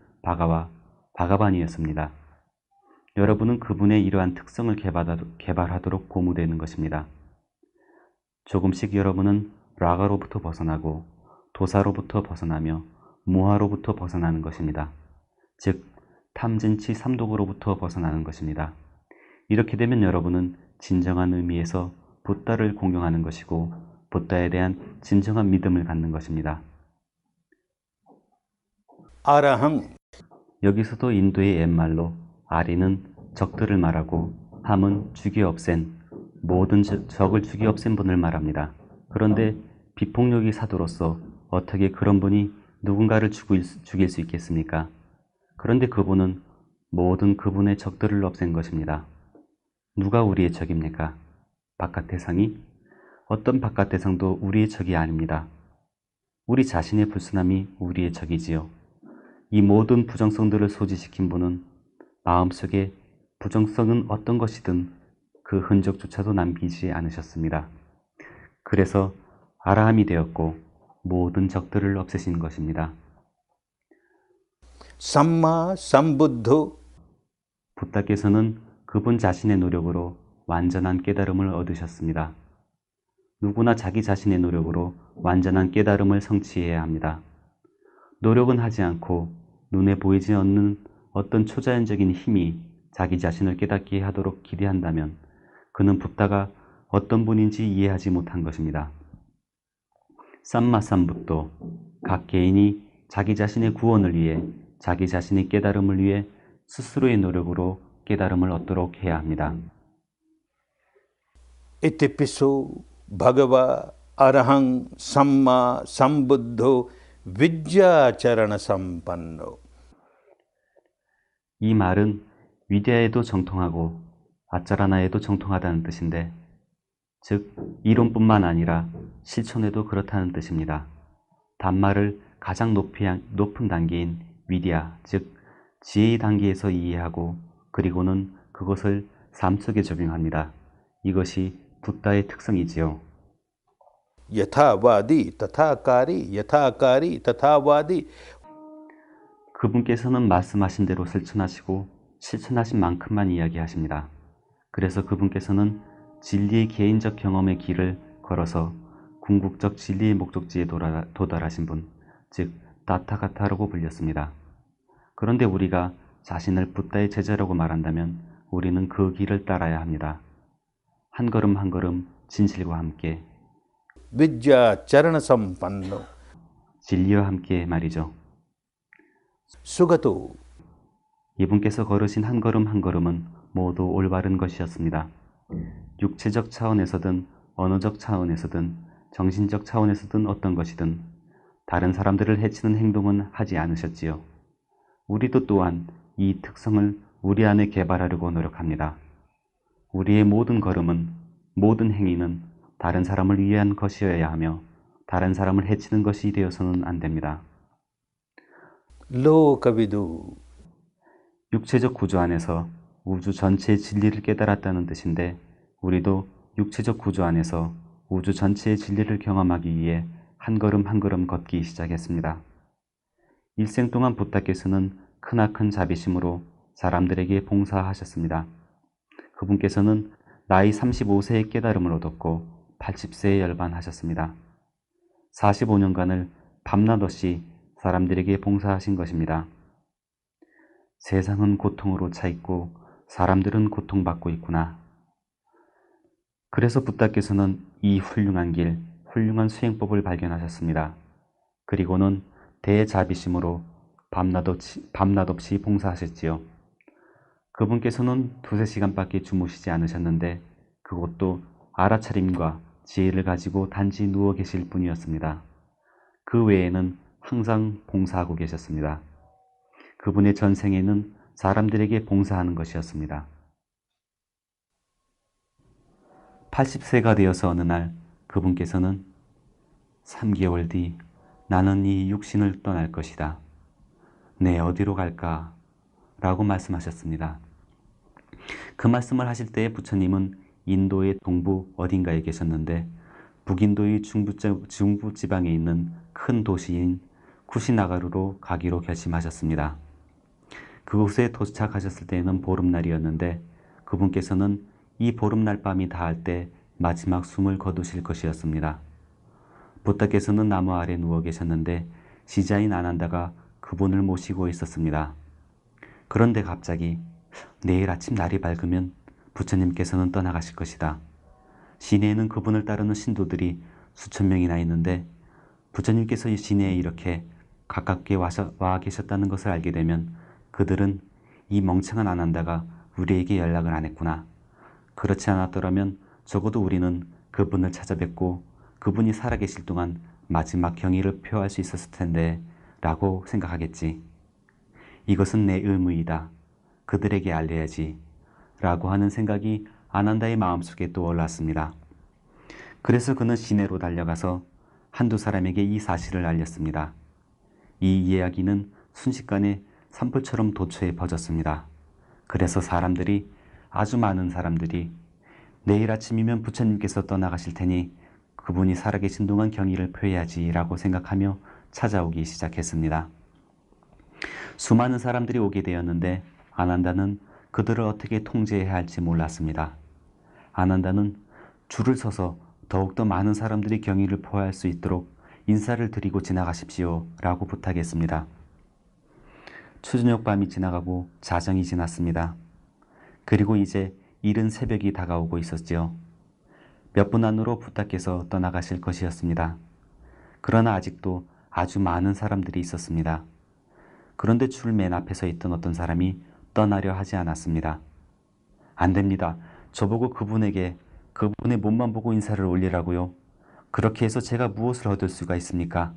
바가반이었습니다. 여러분은 그분의 이러한 특성을 개발하도록 고무되는 것입니다. 조금씩 여러분은 라가로부터 벗어나고 도사로부터 벗어나며 무하로부터 벗어나는 것입니다. 즉 탐진치 삼독으로부터 벗어나는 것입니다. 이렇게 되면 여러분은 진정한 의미에서 붓다를 공경하는 것이고 붓다에 대한 진정한 믿음을 갖는 것입니다. 아라항 여기서도 인도의 옛말로 아리는 적들을 말하고 함은 죽이 없앤 모든 적을 죽이 없앤 분을 말합니다. 그런데 비폭력이 사도로서 어떻게 그런 분이 누군가를 죽일 수 있겠습니까? 그런데 그분은 모든 그분의 적들을 없앤 것입니다. 누가 우리의 적입니까? 바깥 대상이? 어떤 바깥 대상도 우리의 적이 아닙니다. 우리 자신의 불순함이 우리의 적이지요. 이 모든 부정성들을 소지시킨 분은 마음속에 부정성은 어떤 것이든 그 흔적조차도 남기지 않으셨습니다. 그래서 아라함이 되었고 모든 적들을 없애신 것입니다. 삼마 삼부ද්ධ 붓다께서는 그분 자신의 노력으로 완전한 깨달음을 얻으셨습니다. 누구나 자기 자신의 노력으로 완전한 깨달음을 성취해야 합니다. 노력은 하지 않고 눈에 보이지 않는 어떤 초자연적인 힘이 자기 자신을 깨닫게 하도록 기대한다면 그는 붓다가 어떤 분인지 이해하지 못한 것입니다. 삼마삼부또 각 개인이 자기 자신의 구원을 위해 자기 자신의 깨달음을 위해 스스로의 노력으로 깨달음을 얻도록 해야 합니다. इतिपिसो भगवा अरहं सम्मा संबुद्धो विद्याचरण संपन्नो. 이 말은 위대에도 정통하고 아짜라나에도 정통하다는 뜻인데 즉 이론뿐만 아니라 실천에도 그렇다는 뜻입니다. 단말을 가장 높은 단계인 위디아 즉 지혜의 단계에서 이해하고 그리고는 그것을 삶 속에 적용합니다. 이것이 붓다의 특성이지요. यथावादी तथाकारी यथाकारी तथावादी. 그분께서는 말씀하신 대로 실천하시고 실천하신 만큼만 이야기하십니다. 그래서 그분께서는 진리의 개인적 경험의 길을 걸어서 궁극적 진리의 목적지에 도달하신 분, 즉 다타가타라고 불렸습니다. 그런데 우리가 자신을 붓다의 제자라고 말한다면 우리는 그 길을 따라야 합니다. 한 걸음 한 걸음 진실과 함께 विद्याचरण संपन्नो. 진리와 함께 말이죠. सुगतो 이분께서 걸으신 한 걸음 한 걸음은 모두 올바른 것이었습니다. 육체적 차원에서든 언어적 차원에서든 정신적 차원에서든 어떤 것이든 다른 사람들을 해치는 행동은 하지 않으셨지요. 우리도 또한 이 특성을 우리 안에 개발하려고 노력합니다. 우리의 모든 걸음은, 모든 행위는 다른 사람을 위한 것이어야 하며 다른 사람을 해치는 것이 되어서는 안 됩니다. लोकविदु. 육체적 구조 안에서 우주 전체의 진리를 깨달았다는 뜻인데 우리도 육체적 구조 안에서 우주 전체의 진리를 경험하기 위해 한 걸음 한 걸음 걷기 시작했습니다. 일생 동안 붓다께서는 크나큰 자비심으로 사람들에게 봉사하셨습니다. 그분께서는 나이 35세의 깨달음을 얻었고 80세에 열반하셨습니다. 45년간을 밤낮 없이 사람들에게 봉사하신 것입니다. 세상은 고통으로 차 있고 사람들은 고통받고 있구나. 그래서 부다께서는 이 훌륭한 길, 훌륭한 수행법을 발견하셨습니다. 그리고는 대자비심으로 밤낮 없이 봉사하셨지요. 그분께서는 2~3시간밖에 주무시지 않으셨는데 그것도 알아차림과 지혜를 가지고 단지 누워 계실 뿐이었습니다. 그 외에는 항상 봉사하고 계셨습니다. 그분의 전생에는 사람들에게 봉사하는 것이었습니다. 80세가 되어서 어느 날 그분께서는 3개월 뒤 나는 이 육신을 떠날 것이다. 네, 어디로 갈까? 라고 말씀하셨습니다. 그 말씀을 하실 때에 부처님은 인도의 동부 어딘가에 계셨는데 북인도의 중부지방에 있는 큰 도시인 쿠시나가루로 가기로 결심하셨습니다. 그곳에 도착하셨을 때에는 보름날이었는데 그분께서는 이 보름날 밤이 닿을 때 마지막 숨을 거두실 것이었습니다. 부다께서는 나무 아래 누워 계셨는데 시자인 아난다가 그분을 모시고 있었습니다. 그런데 갑자기 내일 아침 날이 밝으면 부처님께서는 떠나가실 것이다. 시내에는 그분을 따르는 신도들이 수천 명이나 있는데 부처님께서 이 시내에 이렇게 가깝게 와 계셨다는 것을 알게 되면 그들은 이 멍청한 아난다가 우리에게 연락을 안 했구나. 그렇지 않았더라면 적어도 우리는 그분을 찾아뵙고 그분이 살아계실 동안 마지막 경의를 표할 수 있었을 텐데 라고 생각하겠지. 이것은 내 의무이다. 그들에게 알려야지. 라고 하는 생각이 아난다의 마음속에 떠올랐습니다. 그래서 그는 시내로 달려가서 한두 사람에게 이 사실을 알렸습니다. 이 이야기는 순식간에 산불처럼 도처에 퍼졌습니다. 그래서 아주 많은 사람들이 내일 아침이면 부처님께서 떠나가실 테니 그분이 살아계신 동안 경의를 표해야지 라고 생각하며 찾아오기 시작했습니다. 수많은 사람들이 오게 되었는데 아난다는 그들을 어떻게 통제해야 할지 몰랐습니다. 아난다는 줄을 서서 더욱더 많은 사람들이 경의를 표할 수 있도록 인사를 드리고 지나가십시오 라고 부탁했습니다. 초저녁 밤이 지나가고 자정이 지났습니다. 그리고 이제 이른 새벽이 다가오고 있었지요. 몇 분 안으로 부다께서 떠나가실 것이었습니다. 그러나 아직도 아주 많은 사람들이 있었습니다. 그런데 줄 맨 앞에 서 있던 어떤 사람이 떠나려 하지 않았습니다. 안 됩니다. 저보고 그분의 몸만 보고 인사를 올리라고요. 그렇게 해서 제가 무엇을 얻을 수가 있습니까?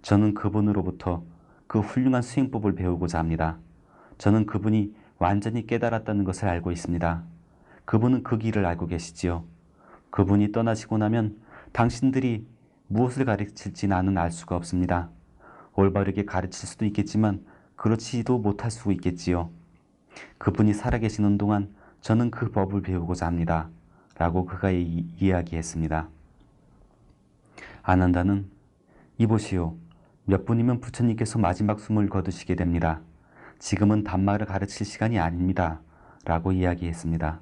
저는 그분으로부터 그 훌륭한 수행법을 배우고자 합니다. 저는 그분이 완전히 깨달았다는 것을 알고 있습니다. 그분은 그 길을 알고 계시지요. 그분이 떠나시고 나면 당신들이 무엇을 가르칠지 나는 알 수가 없습니다. 올바르게 가르칠 수도 있겠지만 그렇지도 못할 수 있겠지요. 그분이 살아계시는 동안 저는 그 법을 배우고자 합니다. 라고 그가 이야기했습니다. 아난다는 이보시오. 몇 분이면 부처님께서 마지막 숨을 거두시게 됩니다. 지금은 단말을 가르칠 시간이 아닙니다. 라고 이야기했습니다.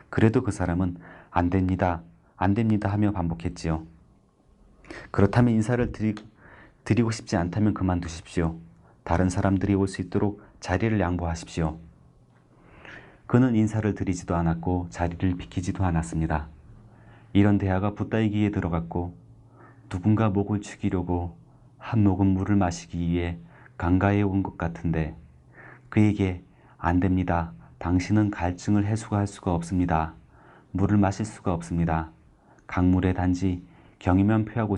그래도 그 사람은 안 됩니다. 안 됩니다 하며 반복했지요. 그렇다면 인사를 드리고 싶지 않다면 그만두십시오. 다른 사람들이 올 수 있도록 자리를 양보하십시오. 그는 인사를 드리지도 않았고 자리를 비키지도 않았습니다. 이런 대화가 부다의 귀에 들어갔고 누군가 목을 축이려고 한 모금 물을 마시기 위해 강가에 온 것 같은데 그에게 안 됩니다. 당신은 갈증을 해소할 수가 없습니다. 물을 마실 수가 없습니다. 강물에 단지 경의만 표하고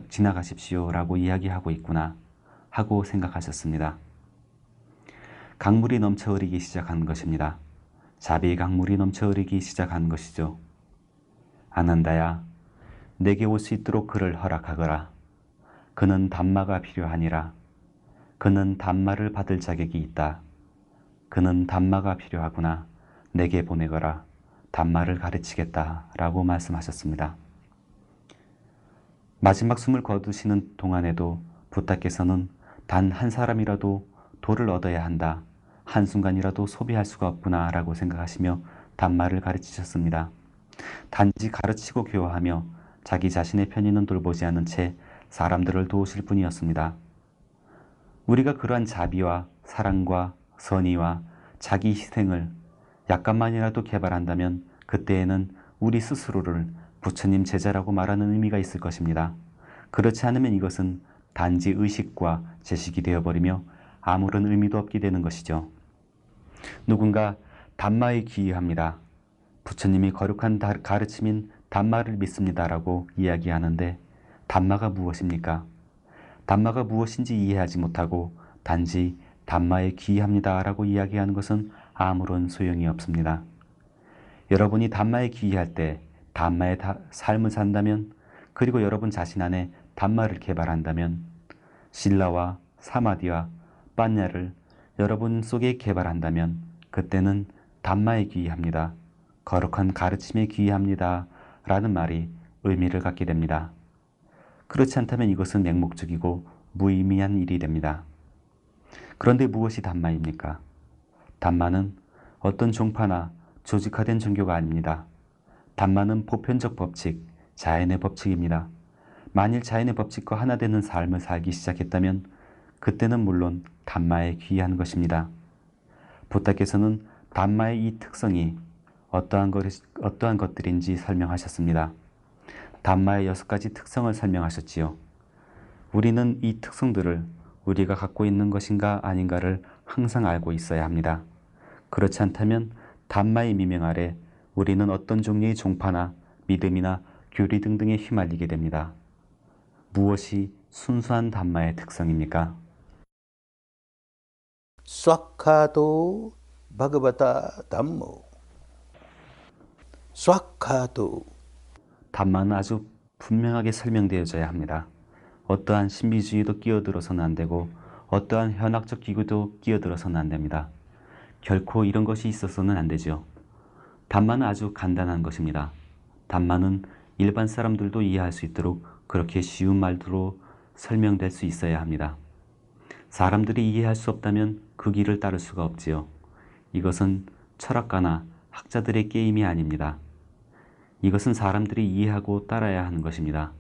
지나가십시오 라고 이야기하고 있구나 하고 생각하셨습니다. 강물이 넘쳐 흐르기 시작한 것입니다. 자비의 강물이 넘쳐 흐르기 시작한 것이죠. 아난다야, 내게 올 수 있도록 그를 허락하거라. 그는 담마가 필요하니라. 그는 담마를 받을 자격이 있다. 그는 담마가 필요하구나. 내게 보내거라. 담마를 가르치겠다. 라고 말씀하셨습니다. 마지막 숨을 거두시는 동안에도 부다께서는 단 한 사람이라도 도를 얻어야 한다. 한순간이라도 소비할 수가 없구나 라고 생각하시며 담마를 가르치셨습니다. 단지 가르치고 교화하며 자기 자신의 편의는 돌보지 않은 채 사람들을 도우실 뿐이었습니다. 우리가 그러한 자비와 사랑과 선의와 자기 희생을 약간만이라도 개발한다면 그때에는 우리 스스로를 부처님 제자라고 말하는 의미가 있을 것입니다. 그렇지 않으면 이것은 단지 의식과 제식이 되어버리며 아무런 의미도 없게 되는 것이죠. 누군가 담마에 귀의합니다. 부처님이 거룩한 가르침인 담마를 믿습니다라고 이야기하는데 담마가 무엇입니까? 담마가 무엇인지 이해하지 못하고 단지 담마에 귀의합니다라고 이야기하는 것은 아무런 소용이 없습니다. 여러분이 담마에 귀의할 때 담마의 삶을 산다면, 그리고 여러분 자신 안에 담마를 개발한다면, 신라와 사마디와 빠냐를 여러분 속에 개발한다면 그때는 담마에 귀의합니다. 거룩한 가르침에 귀의합니다. 라는 말이 의미를 갖게 됩니다. 그렇지 않다면 이것은 맹목적이고 무의미한 일이 됩니다. 그런데 무엇이 담마입니까? 담마는 어떤 종파나 조직화된 종교가 아닙니다. 담마는 보편적 법칙, 자연의 법칙입니다. 만일 자연의 법칙과 하나 되는 삶을 살기 시작했다면 그때는 물론 담마에 귀의한 것입니다. 부타께서는 담마의 이 특성이 어떠한 것들인지 설명하셨습니다. 담마의 6가지 특성을 설명하셨지요. 우리는 이 특성들을 우리가 갖고 있는 것인가 아닌가를 항상 알고 있어야 합니다. 그렇지 않다면 담마의 미명 아래 우리는 어떤 종류의 종파나 믿음이나 교리 등등에 휘말리게 됩니다. 무엇이 순수한 담마의 특성입니까? 스와카도 바가바타 담모. 스와카도. 담마는 아주 분명하게 설명되어져야 합니다. 어떠한 신비주의도 끼어들어서는 안 되고 어떠한 현학적 기구도 끼어들어서는 안 됩니다. 결코 이런 것이 있어서는 안 되죠. 담마는 아주 간단한 것입니다. 담마는 일반 사람들도 이해할 수 있도록 그렇게 쉬운 말로 설명될 수 있어야 합니다. 사람들이 이해할 수 없다면 그 길을 따를 수가 없지요. 이것은 철학가나 학자들의 게임이 아닙니다. 이것은 사람들이 이해하고 따라야 하는 것입니다.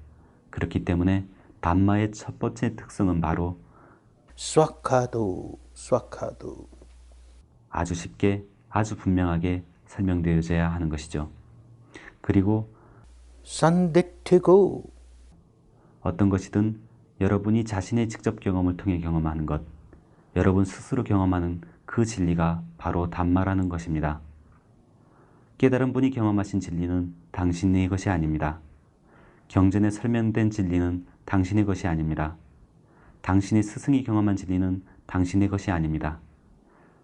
그렇기 때문에 담마의 첫 번째 특성은 바로 스와카도. 아주 쉽게, 아주 분명하게 설명되어져야 하는 것이죠. 그리고 산디티고. 어떤 것이든 여러분이 자신의 직접 경험을 통해 경험하는 것, 여러분 스스로 경험하는 그 진리가 바로 담마라는 것입니다. 깨달은 분이 경험하신 진리는 당신의 것이 아닙니다. 경전에 설명된 진리는 당신의 것이 아닙니다. 당신의 스승이 경험한 진리는 당신의 것이 아닙니다.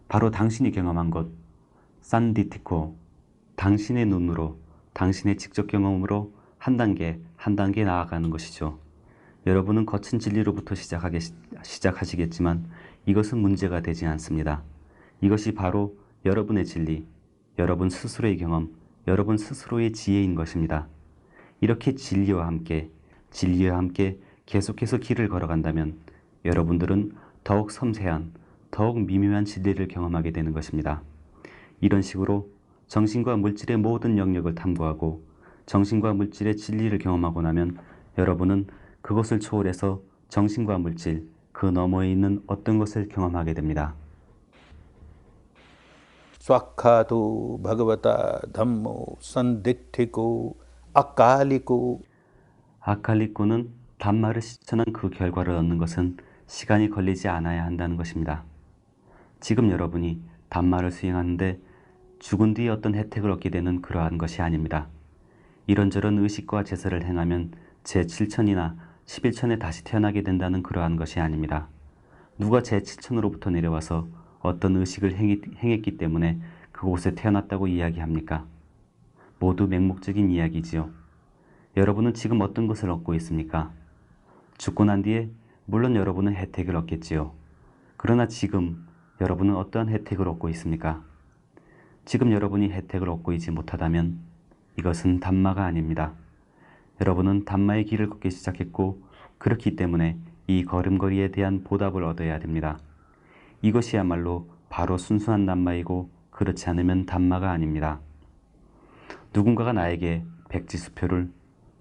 바로 당신이 경험한 것, 산디티코, 당신의 눈으로, 당신의 직접 경험으로 한 단계 한 단계 나아가는 것이죠. 여러분은 거친 진리로부터 시작하시겠지만 이것은 문제가 되지 않습니다. 이것이 바로 여러분의 진리, 여러분 스스로의 경험, 여러분 스스로의 지혜인 것입니다. 이렇게 진리와 함께 계속해서 길을 걸어간다면 여러분들은 더욱 섬세한, 더욱 미묘한 진리를 경험하게 되는 것입니다. 이런 식으로 정신과 물질의 모든 영역을 탐구하고 정신과 물질의 진리를 경험하고 나면 여러분은 그것을 초월해서 정신과 물질, 그 너머에 있는 어떤 것을 경험하게 됩니다. 스와카도 바가바타 담모 산디티고 아칼리고. 아칼리코는 담마를 실천한 그 결과를 얻는 것은 시간이 걸리지 않아야 한다는 것입니다. 지금 여러분이 담마를 수행하는데 죽은 뒤에 어떤 혜택을 얻게 되는 그러한 것이 아닙니다. 이런저런 의식과 제사를 행하면 제7천이나 11천에 다시 태어나게 된다는 그러한 것이 아닙니다. 누가 제7천으로부터 내려와서 어떤 의식을 행했기 때문에 그곳에 태어났다고 이야기합니까? 모두 맹목적인 이야기지요. 여러분은 지금 어떤 것을 얻고 있습니까? 죽고 난 뒤에 물론 여러분은 혜택을 얻겠지요. 그러나 지금 여러분은 어떠한 혜택을 얻고 있습니까? 지금 여러분이 혜택을 얻고 있지 못하다면 이것은 담마가 아닙니다. 여러분은 담마의 길을 걷기 시작했고 그렇기 때문에 이 걸음걸이에 대한 보답을 얻어야 됩니다. 이것이야말로 바로 순수한 담마이고 그렇지 않으면 담마가 아닙니다. 누군가가 나에게 백지수표를,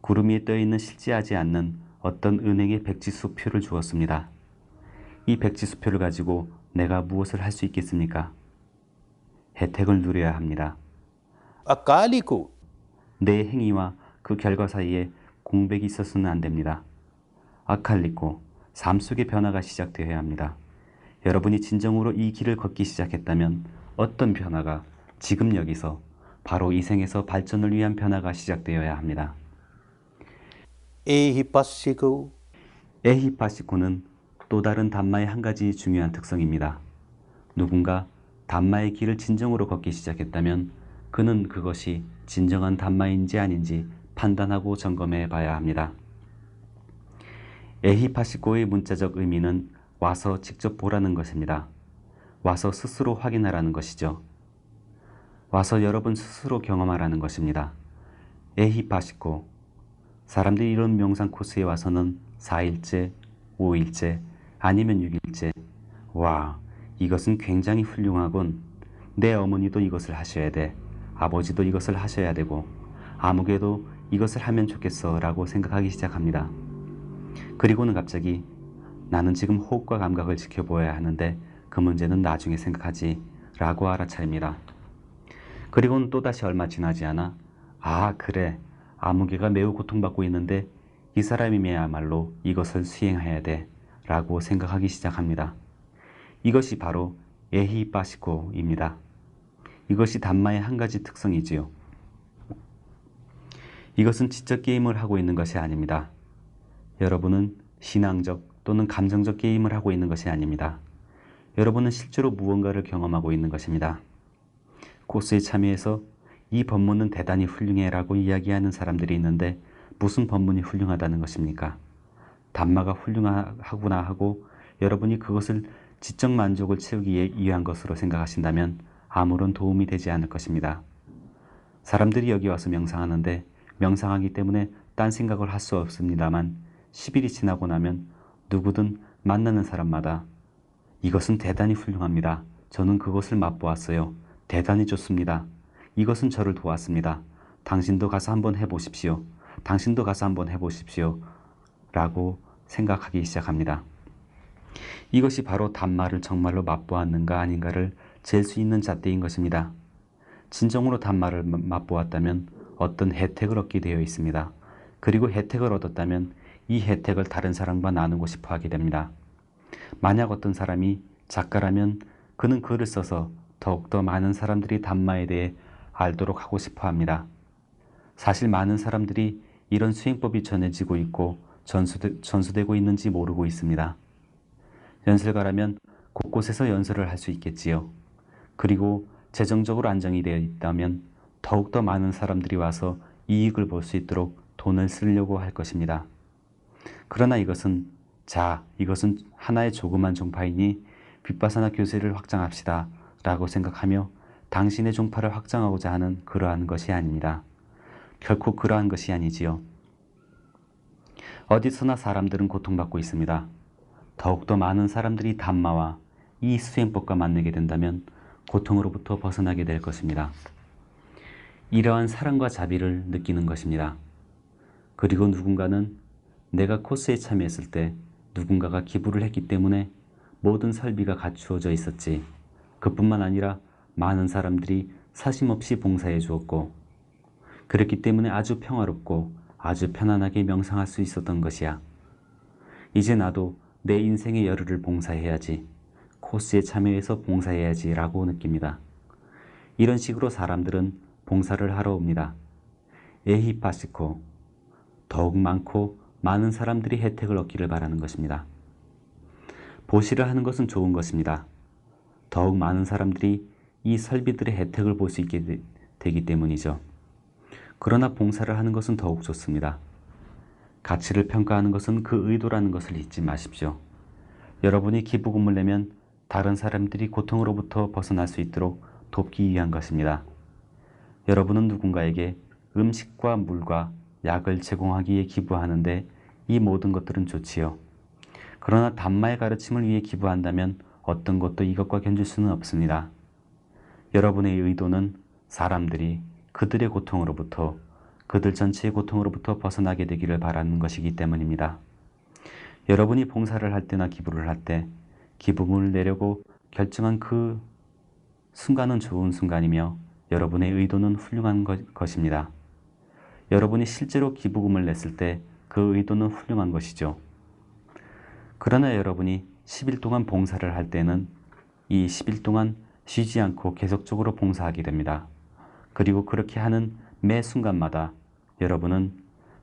구름 위에 떠있는 실제하지 않는 어떤 은행의 백지수표를 주었습니다. 이 백지수표를 가지고 내가 무엇을 할 수 있겠습니까? 혜택을 누려야 합니다. 아칼리고. 내 행위와 그 결과 사이에 공백이 있어서는 안 됩니다. 아칼리코, 삶 속의 변화가 시작되어야 합니다. 여러분이 진정으로 이 길을 걷기 시작했다면 어떤 변화가 지금 여기서 바로 이 생에서 발전을 위한 변화가 시작되어야 합니다. 에히파시고 에히파시코는 또 다른 담마의 한 가지 중요한 특성입니다. 누군가 담마의 길을 진정으로 걷기 시작했다면 그는 그것이 진정한 담마인지 아닌지 판단하고 점검해 봐야 합니다. 에히파시코의 문자적 의미는 와서 직접 보라는 것입니다. 와서 스스로 확인하라는 것이죠. 와서 여러분 스스로 경험하라는 것입니다. 에히파시코. 사람들이 이런 명상 코스에 와서는 4일째, 5일째, 아니면 6일째. 와, 이것은 굉장히 훌륭하군. 내 어머니도 이것을 하셔야 돼. 아버지도 이것을 하셔야 되고 아무개도 이것을 하면 좋겠어 라고 생각하기 시작합니다. 그리고는 갑자기 나는 지금 호흡과 감각을 지켜보아야 하는데 그 문제는 나중에 생각하지 라고 알아차립니다. 그리고는 또다시 얼마 지나지 않아 아 그래 아무개가 매우 고통받고 있는데 이 사람이야말로 이것을 수행해야 돼 라고 생각하기 시작합니다. 이것이 바로 에히파시코입니다. 이것이 담마의 한 가지 특성이지요. 이것은 지적 게임을 하고 있는 것이 아닙니다. 여러분은 신앙적 또는 감정적 게임을 하고 있는 것이 아닙니다. 여러분은 실제로 무언가를 경험하고 있는 것입니다. 코스에 참여해서 이 법문은 대단히 훌륭해 라고 이야기하는 사람들이 있는데 무슨 법문이 훌륭하다는 것입니까? 담마가 훌륭하구나 하고 여러분이 그것을 지적 만족을 채우기 위한 것으로 생각하신다면 아무런 도움이 되지 않을 것입니다. 사람들이 여기 와서 명상하는데 명상하기 때문에 딴 생각을 할 수 없습니다만 10일이 지나고 나면 누구든 만나는 사람마다 이것은 대단히 훌륭합니다. 저는 그것을 맛보았어요. 대단히 좋습니다. 이것은 저를 도왔습니다. 당신도 가서 한번 해보십시오. 당신도 가서 한번 해보십시오. 라고 생각하기 시작합니다. 이것이 바로 담마를 정말로 맛보았는가 아닌가를 잴 수 있는 잣대인 것입니다. 진정으로 담마를 맛보았다면 어떤 혜택을 얻게 되어 있습니다. 그리고 혜택을 얻었다면 이 혜택을 다른 사람과 나누고 싶어 하게 됩니다. 만약 어떤 사람이 작가라면 그는 글을 써서 더욱더 많은 사람들이 담마에 대해 알도록 하고 싶어 합니다. 사실 많은 사람들이 이런 수행법이 전해지고 있고 전수되고 있는지 모르고 있습니다. 연설가라면 곳곳에서 연설을 할 수 있겠지요. 그리고 재정적으로 안정이 되어 있다면 더욱더 많은 사람들이 와서 이익을 볼 수 있도록 돈을 쓰려고 할 것입니다. 그러나 이것은 하나의 조그만 종파이니 빗바사나 교세를 확장합시다 라고 생각하며 당신의 종파를 확장하고자 하는 그러한 것이 아닙니다. 결코 그러한 것이 아니지요. 어디서나 사람들은 고통받고 있습니다. 더욱더 많은 사람들이 담마와 이 수행법과 만나게 된다면 고통으로부터 벗어나게 될 것입니다. 이러한 사랑과 자비를 느끼는 것입니다. 그리고 누군가는 내가 코스에 참여했을 때 누군가가 기부를 했기 때문에 모든 설비가 갖추어져 있었지. 그뿐만 아니라 많은 사람들이 사심없이 봉사해 주었고 그랬기 때문에 아주 평화롭고 아주 편안하게 명상할 수 있었던 것이야. 이제 나도 내 인생의 열흘을 봉사해야지. 코스에 참여해서 봉사해야지 라고 느낍니다. 이런 식으로 사람들은 봉사를 하러 옵니다. 에히파시코, 더욱 많고 많은 사람들이 혜택을 얻기를 바라는 것입니다. 보시를 하는 것은 좋은 것입니다. 더욱 많은 사람들이 이 설비들의 혜택을 볼 수 있게 되기 때문이죠. 그러나 봉사를 하는 것은 더욱 좋습니다. 가치를 평가하는 것은 그 의도라는 것을 잊지 마십시오. 여러분이 기부금을 내면 다른 사람들이 고통으로부터 벗어날 수 있도록 돕기 위한 것입니다. 여러분은 누군가에게 음식과 물과 약을 제공하기에 기부하는데 이 모든 것들은 좋지요. 그러나 담마의 가르침을 위해 기부한다면 어떤 것도 이것과 견줄 수는 없습니다. 여러분의 의도는 사람들이 그들의 고통으로부터, 그들 전체의 고통으로부터 벗어나게 되기를 바라는 것이기 때문입니다. 여러분이 봉사를 할 때나 기부를 할 때 기부금을 내려고 결정한 그 순간은 좋은 순간이며 여러분의 의도는 훌륭한 것입니다. 여러분이 실제로 기부금을 냈을 때 그 의도는 훌륭한 것이죠. 그러나 여러분이 10일 동안 봉사를 할 때는 이 10일 동안 쉬지 않고 계속적으로 봉사하게 됩니다. 그리고 그렇게 하는 매 순간마다 여러분은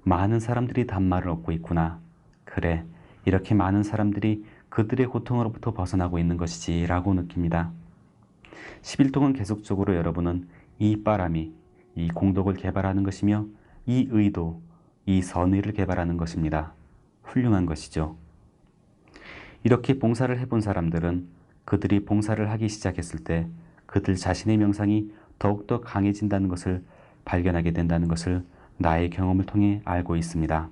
많은 사람들이 단말을 얻고 있구나. 그래, 이렇게 많은 사람들이 그들의 고통으로부터 벗어나고 있는 것이지 라고 느낍니다. 10일 동안 계속적으로 여러분은 이 바람이 이 공덕을 개발하는 것이며 이 의도, 이 선의를 개발하는 것입니다. 훌륭한 것이죠. 이렇게 봉사를 해본 사람들은 그들이 봉사를 하기 시작했을 때 그들 자신의 명상이 더욱더 강해진다는 것을 발견하게 된다는 것을 나의 경험을 통해 알고 있습니다.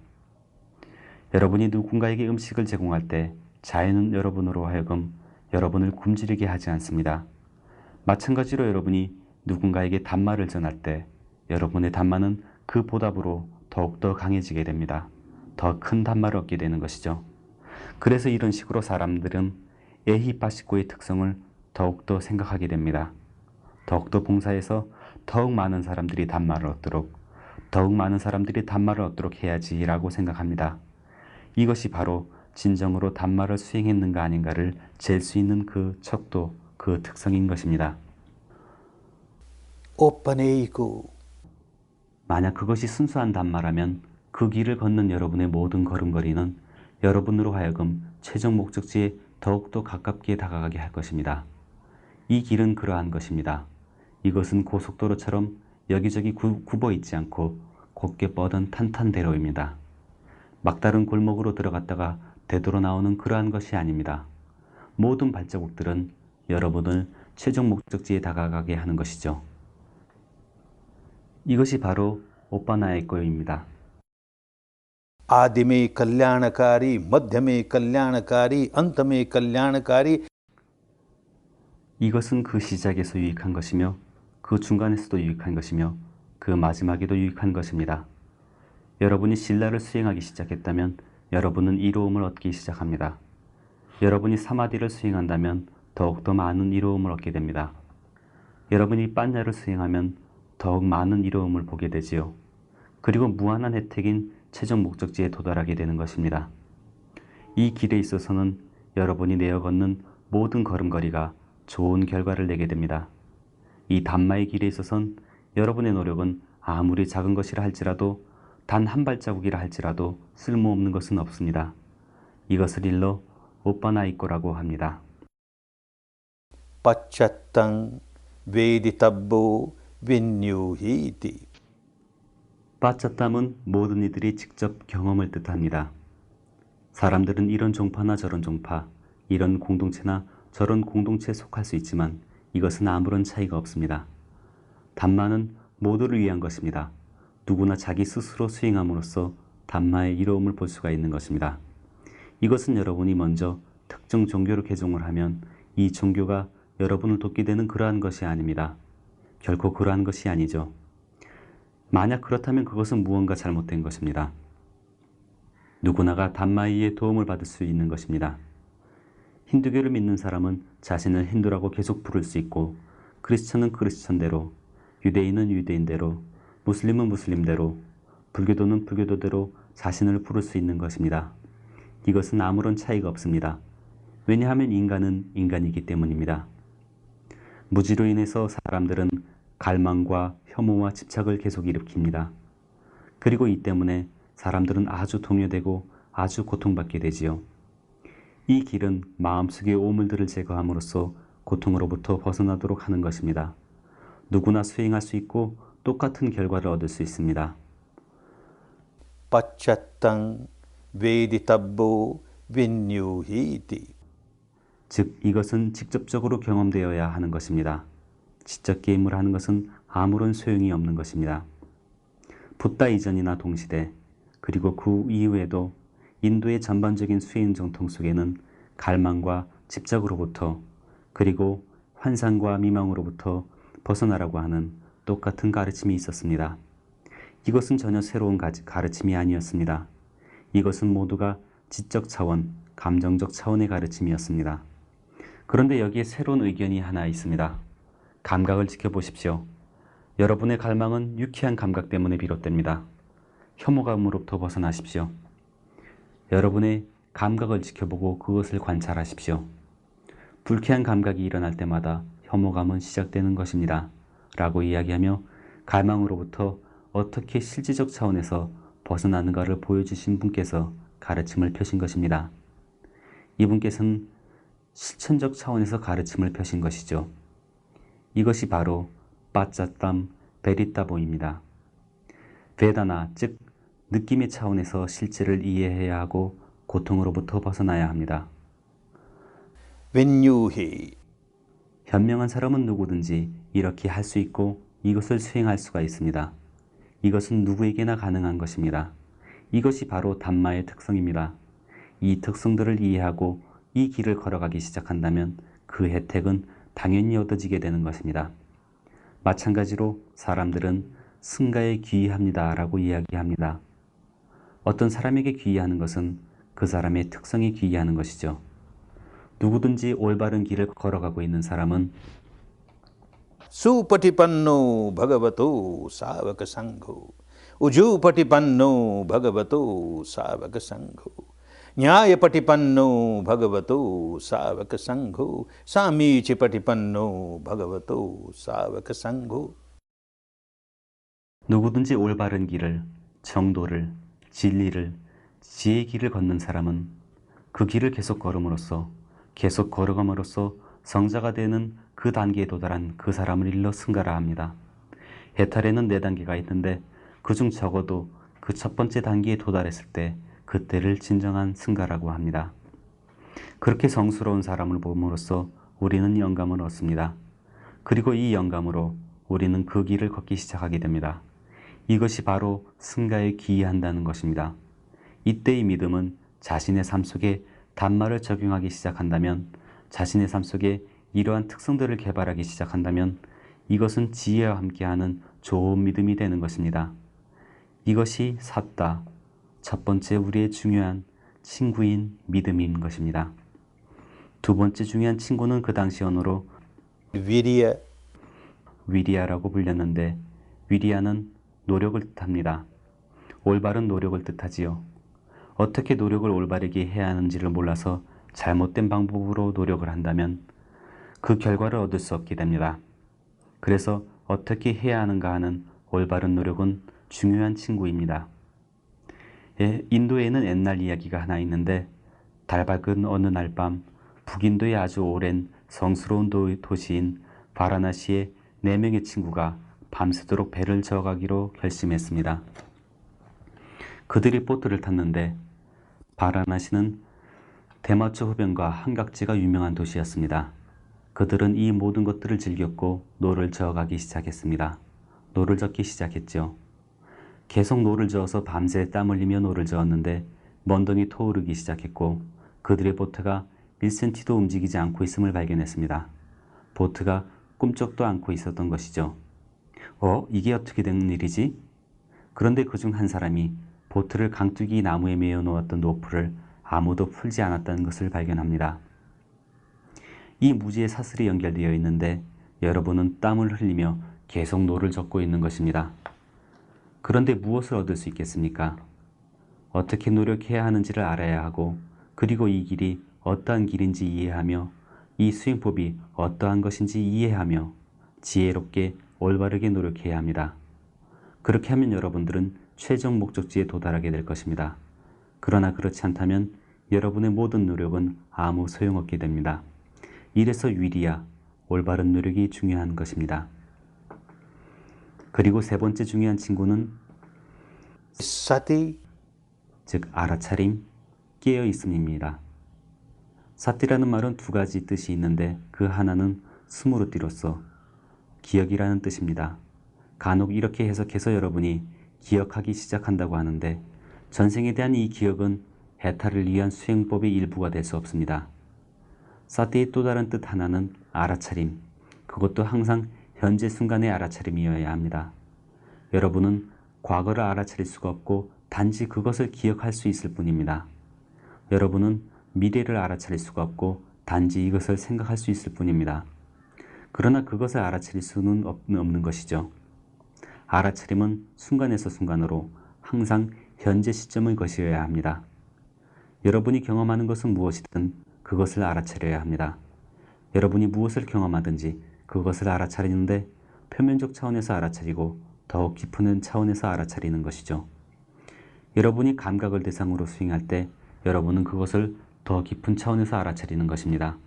여러분이 누군가에게 음식을 제공할 때 자연은 여러분으로 하여금 여러분을 굶주리게 하지 않습니다. 마찬가지로 여러분이 누군가에게 단말을 전할 때 여러분의 단말은 그 보답으로 더욱더 강해지게 됩니다. 더 큰 단말을 얻게 되는 것이죠. 그래서 이런 식으로 사람들은 에히파시코의 특성을 더욱더 생각하게 됩니다. 더욱더 봉사해서 더욱 많은 사람들이 단말을 얻도록, 더욱 많은 사람들이 단말을 얻도록 해야지라고 생각합니다. 이것이 바로 진정으로 단말을 수행했는가 아닌가를 잴 수 있는 그 척도, 그 특성인 것입니다. Oppaneiku. 만약 그것이 순수한 단말하면 그 길을 걷는 여러분의 모든 걸음걸이는 여러분으로 하여금 최종 목적지에 더욱더 가깝게 다가가게 할 것입니다. 이 길은 그러한 것입니다. 이것은 고속도로처럼 여기저기 굽어 있지 않고 곧게 뻗은 탄탄대로입니다. 막다른 골목으로 들어갔다가 되돌아 나오는 그러한 것이 아닙니다. 모든 발자국들은 여러분을 최종 목적지에 다가가게 하는 것이죠. 이것이 바로 오빠나에코입니다. आदि में कल्याणकारी, मध्य में कल्याणकारी, अंत में कल्याणकारी. 이것은 그 시작에서 유익한 것이며 그 중간에서도 유익한 것이며 그 마지막에도 유익한 것입니다. 여러분이 신라를 수행하기 시작했다면 여러분은 이로움을 얻기 시작합니다. 여러분이 사마디를 수행한다면 더욱더 많은 이로움을 얻게 됩니다. 여러분이 빠냐를 수행하면 더욱 많은 이로움을 보게 되지요. 그리고 무한한 혜택인 최종 목적지에 도달하게 되는 것입니다. 이 길에 있어서는 여러분이 내어 걷는 모든 걸음걸이가 좋은 결과를 내게 됩니다. 이 단마의 길에 있어서는 여러분의 노력은 아무리 작은 것이라 할지라도 단 한 발자국이라 할지라도 쓸모없는 것은 없습니다. 이것을 일러 오빠나이꼬라고 합니다. पश्चात्तं वेदितव्यो विन्यूहीति. 빠짜땀은 모든 이들이 직접 경험을 뜻합니다. 사람들은 이런 종파나 저런 종파, 이런 공동체나 저런 공동체에 속할 수 있지만 이것은 아무런 차이가 없습니다. 단마는 모두를 위한 것입니다. 누구나 자기 스스로 수행함으로써 단마의 이로움을 볼 수가 있는 것입니다. 이것은 여러분이 먼저 특정 종교로 개종을 하면 이 종교가 여러분을 돕게 되는 그러한 것이 아닙니다. 결코 그러한 것이 아니죠. 만약 그렇다면 그것은 무언가 잘못된 것입니다. 누구나가 단마이의 도움을 받을 수 있는 것입니다. 힌두교를 믿는 사람은 자신을 힌두라고 계속 부를 수 있고 크리스천은 크리스천대로, 유대인은 유대인대로, 무슬림은 무슬림대로, 불교도는 불교도대로 자신을 부를 수 있는 것입니다. 이것은 아무런 차이가 없습니다. 왜냐하면 인간은 인간이기 때문입니다. 무지로 인해서 사람들은 갈망과 혐오와 집착을 계속 일으킵니다. 그리고 이 때문에 사람들은 아주 동요되고 아주 고통받게 되지요. 이 길은 마음속의 오물들을 제거함으로써 고통으로부터 벗어나도록 하는 것입니다. 누구나 수행할 수 있고 똑같은 결과를 얻을 수 있습니다. पश्चात्तं वेदितव्यो विन्यूहीति. 즉 이것은 직접적으로 경험되어야 하는 것입니다. 지적 게임을 하는 것은 아무런 소용이 없는 것입니다. 붓다 이전이나 동시대 그리고 그 이후에도 인도의 전반적인 수행 정통 속에는 갈망과 집착으로부터 그리고 환상과 미망으로부터 벗어나라고 하는 똑같은 가르침이 있었습니다. 이것은 전혀 새로운 가르침이 아니었습니다. 이것은 모두가 지적 차원, 감정적 차원의 가르침이었습니다. 그런데 여기에 새로운 의견이 하나 있습니다. 감각을 지켜보십시오. 여러분의 갈망은 유쾌한 감각 때문에 비롯됩니다. 혐오감으로부터 벗어나십시오. 여러분의 감각을 지켜보고 그것을 관찰하십시오. 불쾌한 감각이 일어날 때마다 혐오감은 시작되는 것입니다. 라고 이야기하며 갈망으로부터 어떻게 실질적 차원에서 벗어나는가를 보여주신 분께서 가르침을 펴신 것입니다. 이분께서는 실천적 차원에서 가르침을 펴신 것이죠. 이것이 바로 빠짜땀 베리따보입니다. 베다나, 즉 느낌의 차원에서 실제를 이해해야 하고 고통으로부터 벗어나야 합니다. Vinyuhi. 현명한 사람은 누구든지 이렇게 할 수 있고 이것을 수행할 수가 있습니다. 이것은 누구에게나 가능한 것입니다. 이것이 바로 담마의 특성입니다. 이 특성들을 이해하고 이 길을 걸어가기 시작한다면 그 혜택은 당연히 얻어지게 되는 것입니다. 마찬가지로 사람들은 승가에 귀의합니다 라고 이야기합니다. 어떤 사람에게 귀의하는 것은 그 사람의 특성에 귀의하는 것이죠. 누구든지 올바른 길을 걸어가고 있는 사람은 Supatipanno bhagavato savaka sangho. Ujupatipanno bhagavato savaka sangho. Nyayapatipanno bhagavato savaka sangho. Samichipatipanno bhagavato savaka sangho. 누구든지 올바른 길을, 정도를, 진리를, 지혜의 길을 걷는 사람은 그 길을 계속 걸음으로써 계속 걸어감으로써 성자가 되는 그 단계에 도달한 그 사람을 일러 승가라 합니다. 해탈에는 4단계가 있는데 그중 적어도 그 첫 번째 단계에 도달했을 때 그때를 진정한 승가라고 합니다. 그렇게 성스러운 사람을 봄으로써 우리는 영감을 얻습니다. 그리고 이 영감으로 우리는 그 길을 걷기 시작하게 됩니다. 이것이 바로 승가에 귀의한다는 것입니다. 이때의 믿음은 자신의 삶 속에 담마를 적용하기 시작한다면, 자신의 삶 속에 이러한 특성들을 개발하기 시작한다면 이것은 지혜와 함께하는 좋은 믿음이 되는 것입니다. 이것이 삿다, 첫 번째 우리의 중요한 친구인 믿음인 것입니다. 두 번째 중요한 친구는 그 당시 언어로 Virya. 위리아라고 불렸는데, 위리아는 노력을 뜻합니다. 올바른 노력을 뜻하지요. 어떻게 노력을 올바르게 해야 하는지를 몰라서 잘못된 방법으로 노력을 한다면 그 결과를 얻을 수 없게 됩니다. 그래서 어떻게 해야 하는가 하는 올바른 노력은 중요한 친구입니다. 인도에는 옛날 이야기가 하나 있는데, 달 밝은 어느 날 밤 북인도의 아주 오랜 성스러운 도시인 바라나시의 4명의 친구가 밤새도록 배를 저어가기로 결심했습니다. 그들이 보트를 탔는데 바라나시는 대마초 흡연과 한각지가 유명한 도시였습니다. 그들은 이 모든 것들을 즐겼고 노를 저어가기 시작했습니다. 노를 젓기 시작했죠. 계속 노를 저어서 밤새 땀 흘리며 노를 저었는데 먼동이 토오르기 시작했고 그들의 보트가 1cm도 움직이지 않고 있음을 발견했습니다. 보트가 꿈쩍도 않고 있었던 것이죠. 이게 어떻게 된 일이지? 그런데 그중 한 사람이 보트를 강뚜기 나무에 매어 놓았던 로프를 아무도 풀지 않았다는 것을 발견합니다. 이 무지에 사슬이 연결되어 있는데 여러분은 땀을 흘리며 계속 노를 젓고 있는 것입니다. 그런데 무엇을 얻을 수 있겠습니까? 어떻게 노력해야 하는지를 알아야 하고, 그리고 이 길이 어떠한 길인지 이해하며 이 수행법이 어떠한 것인지 이해하며 지혜롭게 올바르게 노력해야 합니다. 그렇게 하면 여러분들은 최종 목적지에 도달하게 될 것입니다. 그러나 그렇지 않다면 여러분의 모든 노력은 아무 소용없게 됩니다. 이래서 위리야, 올바른 노력이 중요한 것입니다. 그리고 세 번째 중요한 친구는 Sati. 즉 알아차림, 깨어있음입니다. 사티라는 말은 2가지 뜻이 있는데 그 하나는 스무르띠로서 기억이라는 뜻입니다. 간혹 이렇게 해석해서 여러분이 기억하기 시작한다고 하는데, 전생에 대한 이 기억은 해탈을 위한 수행법의 일부가 될 수 없습니다. 사티의 또 다른 뜻 하나는 알아차림, 그것도 항상 현재 순간의 알아차림이어야 합니다. 여러분은 과거를 알아차릴 수가 없고 단지 그것을 기억할 수 있을 뿐입니다. 여러분은 미래를 알아차릴 수가 없고 단지 이것을 생각할 수 있을 뿐입니다. 그러나 그것을 알아차릴 수는 없는 것이죠. 알아차림은 순간에서 순간으로 항상 현재 시점의 것이어야 합니다. 여러분이 경험하는 것은 무엇이든 그것을 알아차려야 합니다. 여러분이 무엇을 경험하든지 그것을 알아차리는데 표면적 차원에서 알아차리고 더욱 깊은 차원에서 알아차리는 것이죠. 여러분이 감각을 대상으로 수행할 때 여러분은 그것을 더 깊은 차원에서 알아차리는 것입니다.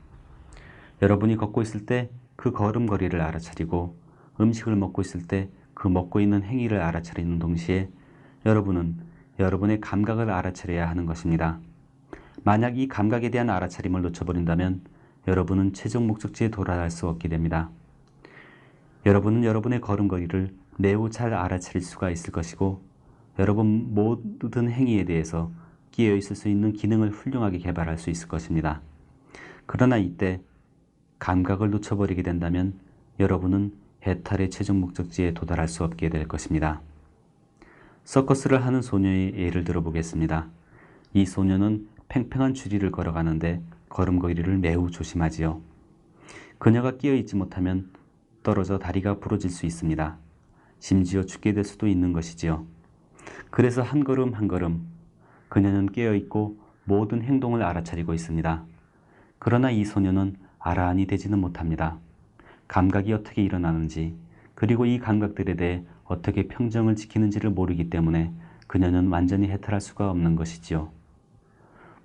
여러분이 걷고 있을 때 그 걸음걸이를 알아차리고 음식을 먹고 있을 때 그 먹고 있는 행위를 알아차리는 동시에 여러분은 여러분의 감각을 알아차려야 하는 것입니다. 만약 이 감각에 대한 알아차림을 놓쳐버린다면 여러분은 최종 목적지에 도달할 수 없게 됩니다. 여러분은 여러분의 걸음걸이를 매우 잘 알아차릴 수가 있을 것이고 여러분 모든 행위에 대해서 끼어 있을 수 있는 기능을 훌륭하게 개발할 수 있을 것입니다. 그러나 이때 감각을 놓쳐버리게 된다면 여러분은 해탈의 최종 목적지에 도달할 수 없게 될 것입니다. 서커스를 하는 소녀의 예를 들어보겠습니다. 이 소녀는 팽팽한 주리를 걸어가는데 걸음걸이를 매우 조심하지요. 그녀가 끼어 있지 못하면 떨어져 다리가 부러질 수 있습니다. 심지어 죽게 될 수도 있는 것이지요. 그래서 한 걸음 한 걸음 그녀는 깨어 있고 모든 행동을 알아차리고 있습니다. 그러나 이 소녀는 아라한이 되지는 못합니다. 감각이 어떻게 일어나는지 그리고 이 감각들에 대해 어떻게 평정을 지키는지를 모르기 때문에 그녀는 완전히 해탈할 수가 없는 것이지요.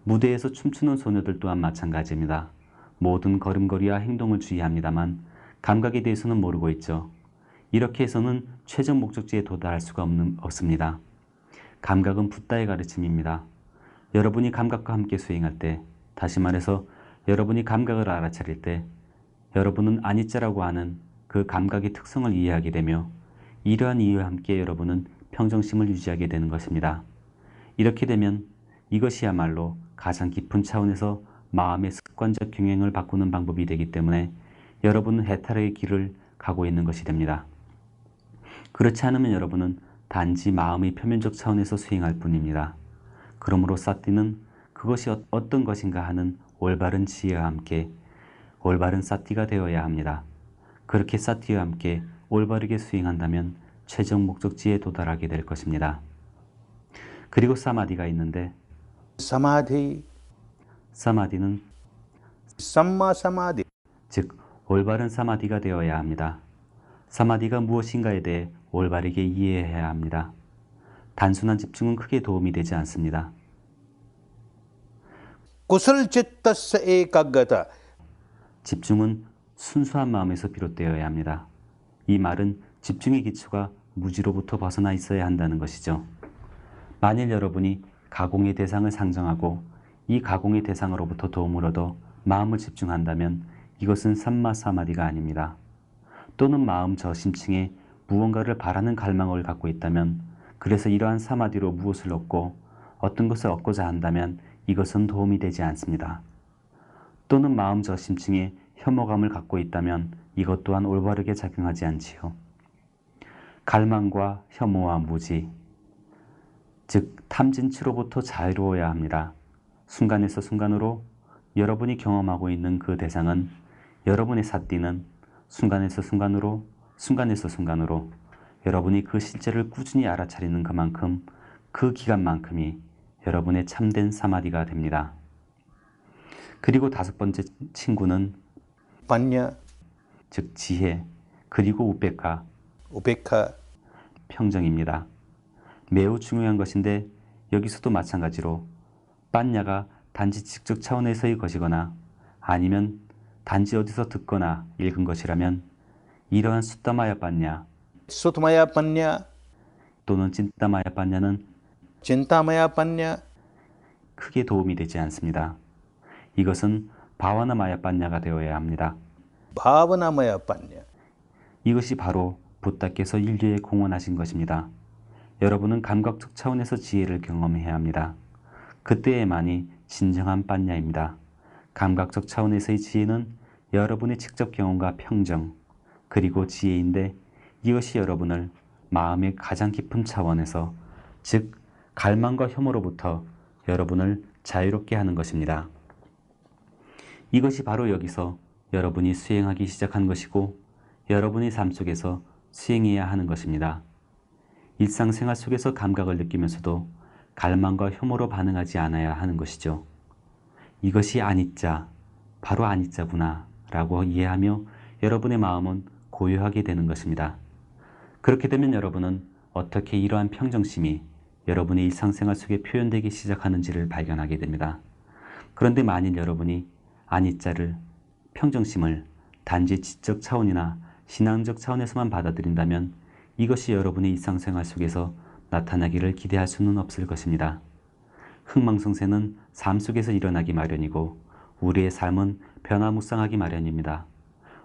무대에서 춤추는 소녀들 또한 마찬가지입니다. 모든 걸음걸이와 행동을 주의합니다만 감각에 대해서는 모르고 있죠. 이렇게 해서는 최종 목적지에 도달할 수가 없습니다. 감각은 붓다의 가르침입니다. 여러분이 감각과 함께 수행할 때, 다시 말해서 여러분이 감각을 알아차릴 때 여러분은 아니자라고 하는 그 감각의 특성을 이해하게 되며 이러한 이유와 함께 여러분은 평정심을 유지하게 되는 것입니다. 이렇게 되면 이것이야말로 가장 깊은 차원에서 마음의 습관적 경향을 바꾸는 방법이 되기 때문에 여러분은 해탈의 길을 가고 있는 것이 됩니다. 그렇지 않으면 여러분은 단지 마음의 표면적 차원에서 수행할 뿐입니다. 그러므로 사티는 그것이 어떤 것인가 하는 올바른 지혜와 함께 올바른 사티가 되어야 합니다. 그렇게 사티와 함께 올바르게 수행한다면 최종 목적지에 도달하게 될 것입니다. 그리고 사마디가 있는데 Samadhi, 사마디는 Samma Samadhi. 즉 올바른 사마디가 되어야 합니다. 사마디가 무엇인가에 대해 올바르게 이해해야 합니다. 단순한 집중은 크게 도움이 되지 않습니다. Kusal Chittasya Ekaggata. 집중은 순수한 마음에서 비롯되어야 합니다. 이 말은 집중의 기초가 무지로부터 벗어나 있어야 한다는 것이죠. 만일 여러분이 가공의 대상을 상정하고 이 가공의 대상으로부터 도움을 얻어 마음을 집중한다면 이것은 삼마 사마디가 아닙니다. 또는 마음 저심층에 무언가를 바라는 갈망을 갖고 있다면 그래서 이러한 사마디로 무엇을 얻고 어떤 것을 얻고자 한다면 이것은 도움이 되지 않습니다. 또는 마음 저심층에 혐오감을 갖고 있다면 이것 또한 올바르게 작용하지 않지요. 갈망과 혐오와 무지, 즉 탐진치로부터 자유로워야 합니다. 순간에서 순간으로 여러분이 경험하고 있는 그 대상은 여러분의 사띠는 순간에서 순간으로 여러분이 그 실제를 꾸준히 알아차리는 그만큼 그 기간만큼이 여러분의 참된 사마디가 됩니다. 그리고 다섯 번째 친구는 Panya, 즉 지혜 그리고 우페카 Upekha. 평정입니다. 매우 중요한 것인데 여기서도 마찬가지로 빤야가 단지 직접 차원에서의 것이거나 아니면 단지 어디서 듣거나 읽은 것이라면 이러한 수타마야 빤야 Sutmaya Panya, 또는 찐따마야 빤야는 Chintamaya Panya. 크게 도움이 되지 않습니다. 이것은 바와나마야 빤야가 되어야 합니다. Bhavanamaya Panya. 이것이 바로 부다께서 인류에 공헌하신 것입니다. 여러분은 감각적 차원에서 지혜를 경험해야 합니다. 그때에만이 진정한 빤야입니다. 감각적 차원에서의 지혜는 여러분의 직접 경험과 평정, 그리고 지혜인데 이것이 여러분을 마음의 가장 깊은 차원에서, 즉 갈망과 혐오로부터 여러분을 자유롭게 하는 것입니다. 이것이 바로 여기서 여러분이 수행하기 시작한 것이고 여러분의 삶 속에서 수행해야 하는 것입니다. 일상생활 속에서 감각을 느끼면서도 갈망과 혐오로 반응하지 않아야 하는 것이죠. 이것이 아니자, 바로 아니자구나 라고 이해하며 여러분의 마음은 고요하게 되는 것입니다. 그렇게 되면 여러분은 어떻게 이러한 평정심이 여러분의 일상생활 속에 표현되기 시작하는지를 발견하게 됩니다. 그런데 만일 여러분이 아니자를, 평정심을 단지 지적 차원이나 신앙적 차원에서만 받아들인다면 이것이 여러분의 일상생활 속에서 나타나기를 기대할 수는 없을 것입니다. 흥망성쇠는 삶 속에서 일어나기 마련이고 우리의 삶은 변화무쌍하기 마련입니다.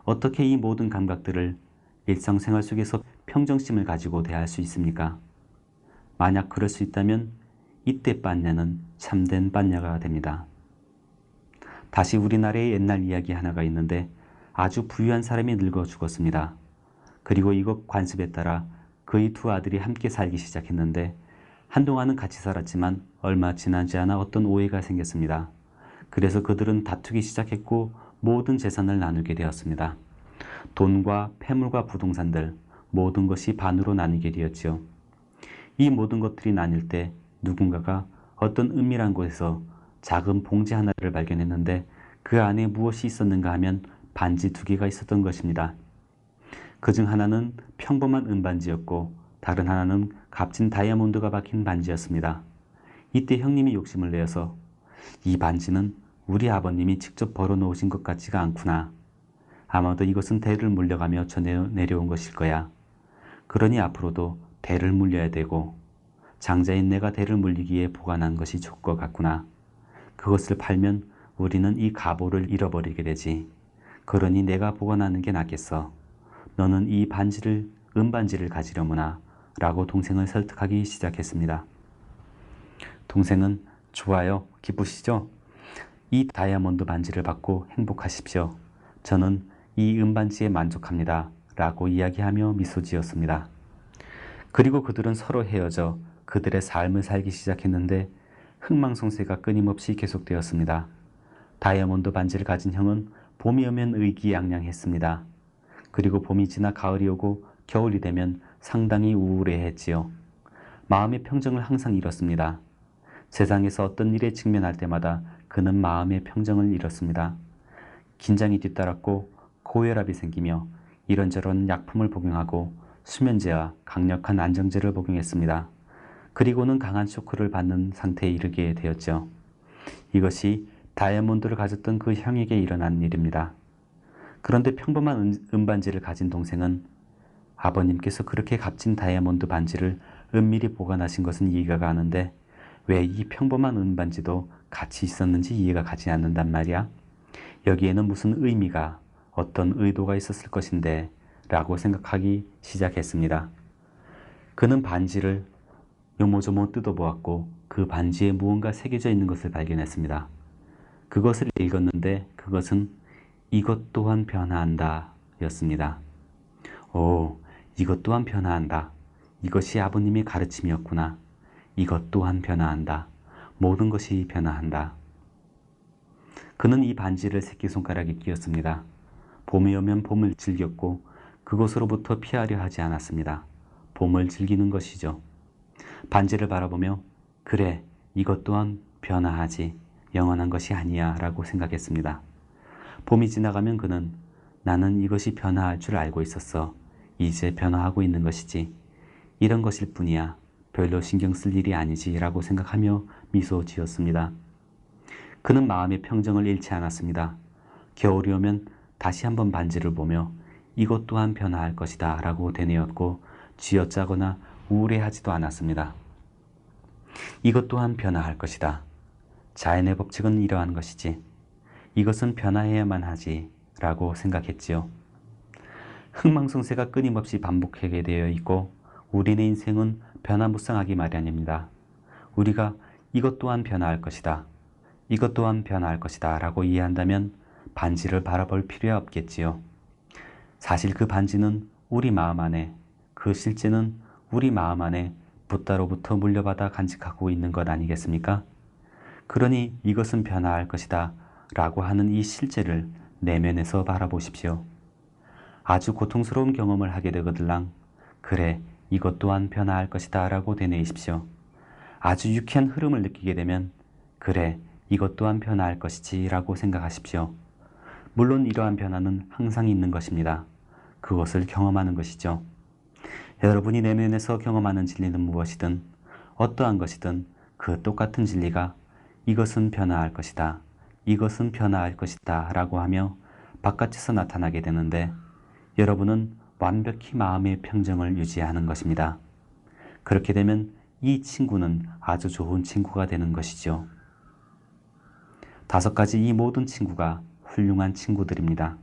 어떻게 이 모든 감각들을 일상생활 속에서 평정심을 가지고 대할 수 있습니까? 만약 그럴 수 있다면 이때 빤냐는 참된 빤냐가 됩니다. 다시 우리나라의 옛날 이야기 하나가 있는데 아주 부유한 사람이 늙어 죽었습니다. 그리고 이것 관습에 따라 그의 두 아들이 함께 살기 시작했는데 한동안은 같이 살았지만 얼마 지나지 않아 어떤 오해가 생겼습니다. 그래서 그들은 다투기 시작했고 모든 재산을 나누게 되었습니다. 돈과 폐물과 부동산들 모든 것이 반으로 나뉘게 되었지요. 이 모든 것들이 나뉠 때 누군가가 어떤 은밀한 곳에서 작은 봉지 하나를 발견했는데 그 안에 무엇이 있었는가 하면 반지 2개가 있었던 것입니다. 그중 하나는 평범한 은반지였고 다른 하나는 값진 다이아몬드가 박힌 반지였습니다. 이때 형님이 욕심을 내어서 이 반지는 우리 아버님이 직접 벌어놓으신 것 같지가 않구나. 아마도 이것은 대를 물려가며 내려온 것일 거야. 그러니 앞으로도 대를 물려야 되고 장자인 내가 대를 물리기에 보관한 것이 좋을 것 같구나. 그것을 팔면 우리는 이 가보를 잃어버리게 되지. 그러니 내가 보관하는 게 낫겠어. 너는 이 반지를, 은반지를 가지려무나 라고 동생을 설득하기 시작했습니다. 동생은 좋아요, 기쁘시죠? 이 다이아몬드 반지를 받고 행복하십시오. 저는 이 은반지에 만족합니다 라고 이야기하며 미소 지었습니다. 그리고 그들은 서로 헤어져 그들의 삶을 살기 시작했는데 흥망성쇠가 끊임없이 계속되었습니다. 다이아몬드 반지를 가진 형은 봄이 오면 의기양양했습니다. 그리고 봄이 지나 가을이 오고 겨울이 되면 상당히 우울해했지요. 마음의 평정을 항상 잃었습니다. 세상에서 어떤 일에 직면할 때마다 그는 마음의 평정을 잃었습니다. 긴장이 뒤따랐고 고혈압이 생기며 이런저런 약품을 복용하고 수면제와 강력한 안정제를 복용했습니다. 그리고는 강한 쇼크를 받는 상태에 이르게 되었죠. 이것이 다이아몬드를 가졌던 그 형에게 일어난 일입니다. 그런데 평범한 은반지를 가진 동생은 아버님께서 그렇게 값진 다이아몬드 반지를 은밀히 보관하신 것은 이해가 가는데 왜 이 평범한 은반지도 같이 있었는지 이해가 가지 않는단 말이야. 여기에는 무슨 의미가, 어떤 의도가 있었을 것인데 라고 생각하기 시작했습니다. 그는 반지를 요모조모 뜯어보았고 그 반지에 무언가 새겨져 있는 것을 발견했습니다. 그것을 읽었는데 그것은 이것 또한 변화한다 였습니다. 오, 이것 또한 변화한다. 이것이 아버님의 가르침이었구나. 이것 또한 변화한다. 모든 것이 변화한다. 그는 이 반지를 새끼손가락에 끼웠습니다. 봄이 오면 봄을 즐겼고 그곳으로부터 피하려 하지 않았습니다. 봄을 즐기는 것이죠. 반지를 바라보며 그래, 이것 또한 변화하지. 영원한 것이 아니야 라고 생각했습니다. 봄이 지나가면 그는 나는 이것이 변화할 줄 알고 있었어. 이제 변화하고 있는 것이지. 이런 것일 뿐이야. 별로 신경 쓸 일이 아니지 라고 생각하며 미소 지었습니다. 그는 마음의 평정을 잃지 않았습니다. 겨울이 오면 다시 한번 반지를 보며 이것 또한 변화할 것이다 라고 되뇌었고 쥐어짜거나 우울해하지도 않았습니다. 이것 또한 변화할 것이다. 자연의 법칙은 이러한 것이지. 이것은 변화해야만 하지 라고 생각했지요. 흥망성쇠가 끊임없이 반복하게 되어 있고 우리의 인생은 변화무쌍하기 마련입니다. 우리가 이것 또한 변화할 것이다. 이것 또한 변화할 것이다 라고 이해한다면 반지를 바라볼 필요가 없겠지요. 사실 그 반지는 우리 마음 안에, 그 실제는 우리 마음 안에 붓다로부터 물려받아 간직하고 있는 것 아니겠습니까? 그러니 이것은 변화할 것이다 라고 하는 이 실제를 내면에서 바라보십시오. 아주 고통스러운 경험을 하게 되거들랑 그래, 이것 또한 변화할 것이다 라고 되뇌이십시오. 아주 유쾌한 흐름을 느끼게 되면 그래, 이것 또한 변화할 것이지 라고 생각하십시오. 물론 이러한 변화는 항상 있는 것입니다. 그것을 경험하는 것이죠. 여러분이 내면에서 경험하는 진리는 무엇이든 어떠한 것이든 그 똑같은 진리가 이것은 변화할 것이다, 이것은 변화할 것이다 라고 하며 바깥에서 나타나게 되는데 여러분은 완벽히 마음의 평정을 유지하는 것입니다. 그렇게 되면 이 친구는 아주 좋은 친구가 되는 것이죠. 5가지 이 모든 친구가 훌륭한 친구들입니다.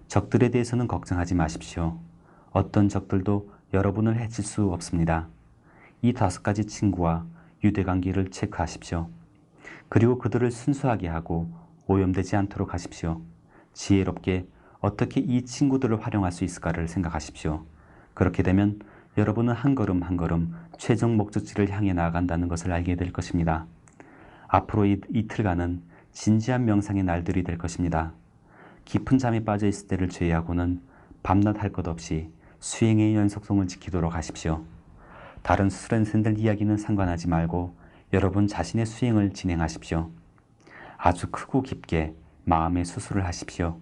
적들에 대해서는 걱정하지 마십시오. 어떤 적들도 여러분을 해칠 수 없습니다. 이 5가지 친구와 유대관계를 체크하십시오. 그리고 그들을 순수하게 하고 오염되지 않도록 하십시오. 지혜롭게 어떻게 이 친구들을 활용할 수 있을까를 생각하십시오. 그렇게 되면 여러분은 한 걸음 한 걸음 최종 목적지를 향해 나아간다는 것을 알게 될 것입니다. 앞으로 이틀간은 진지한 명상의 날들이 될 것입니다. 깊은 잠에 빠져 있을 때를 제외하고는 밤낮 할 것 없이 수행의 연속성을 지키도록 하십시오. 다른 수련생들 이야기는 상관하지 말고 여러분 자신의 수행을 진행하십시오. 아주 크고 깊게 마음의 수술을 하십시오.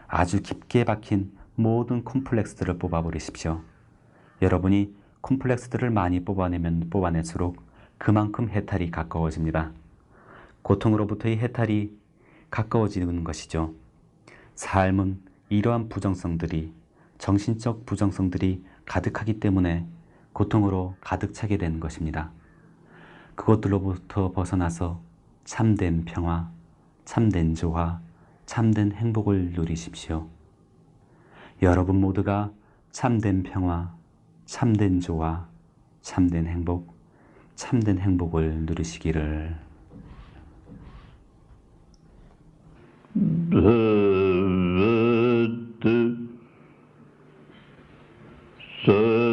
아주 깊게 박힌 모든 콤플렉스들을 뽑아버리십시오. 여러분이 콤플렉스들을 많이 뽑아내면 뽑아낼수록 그만큼 해탈이 가까워집니다. 고통으로부터의 해탈이 가까워지는 것이죠. 삶은 이러한 부정성들이, 정신적 부정성들이 가득하기 때문에 고통으로 가득 차게 되는 것입니다. 그것들로부터 벗어나서 참된 평화, 참된 조화, 참된 행복을 누리십시오. 여러분 모두가 참된 평화, 참된 조화, 참된 행복, 참된 행복을 누리시기를. Bhagavad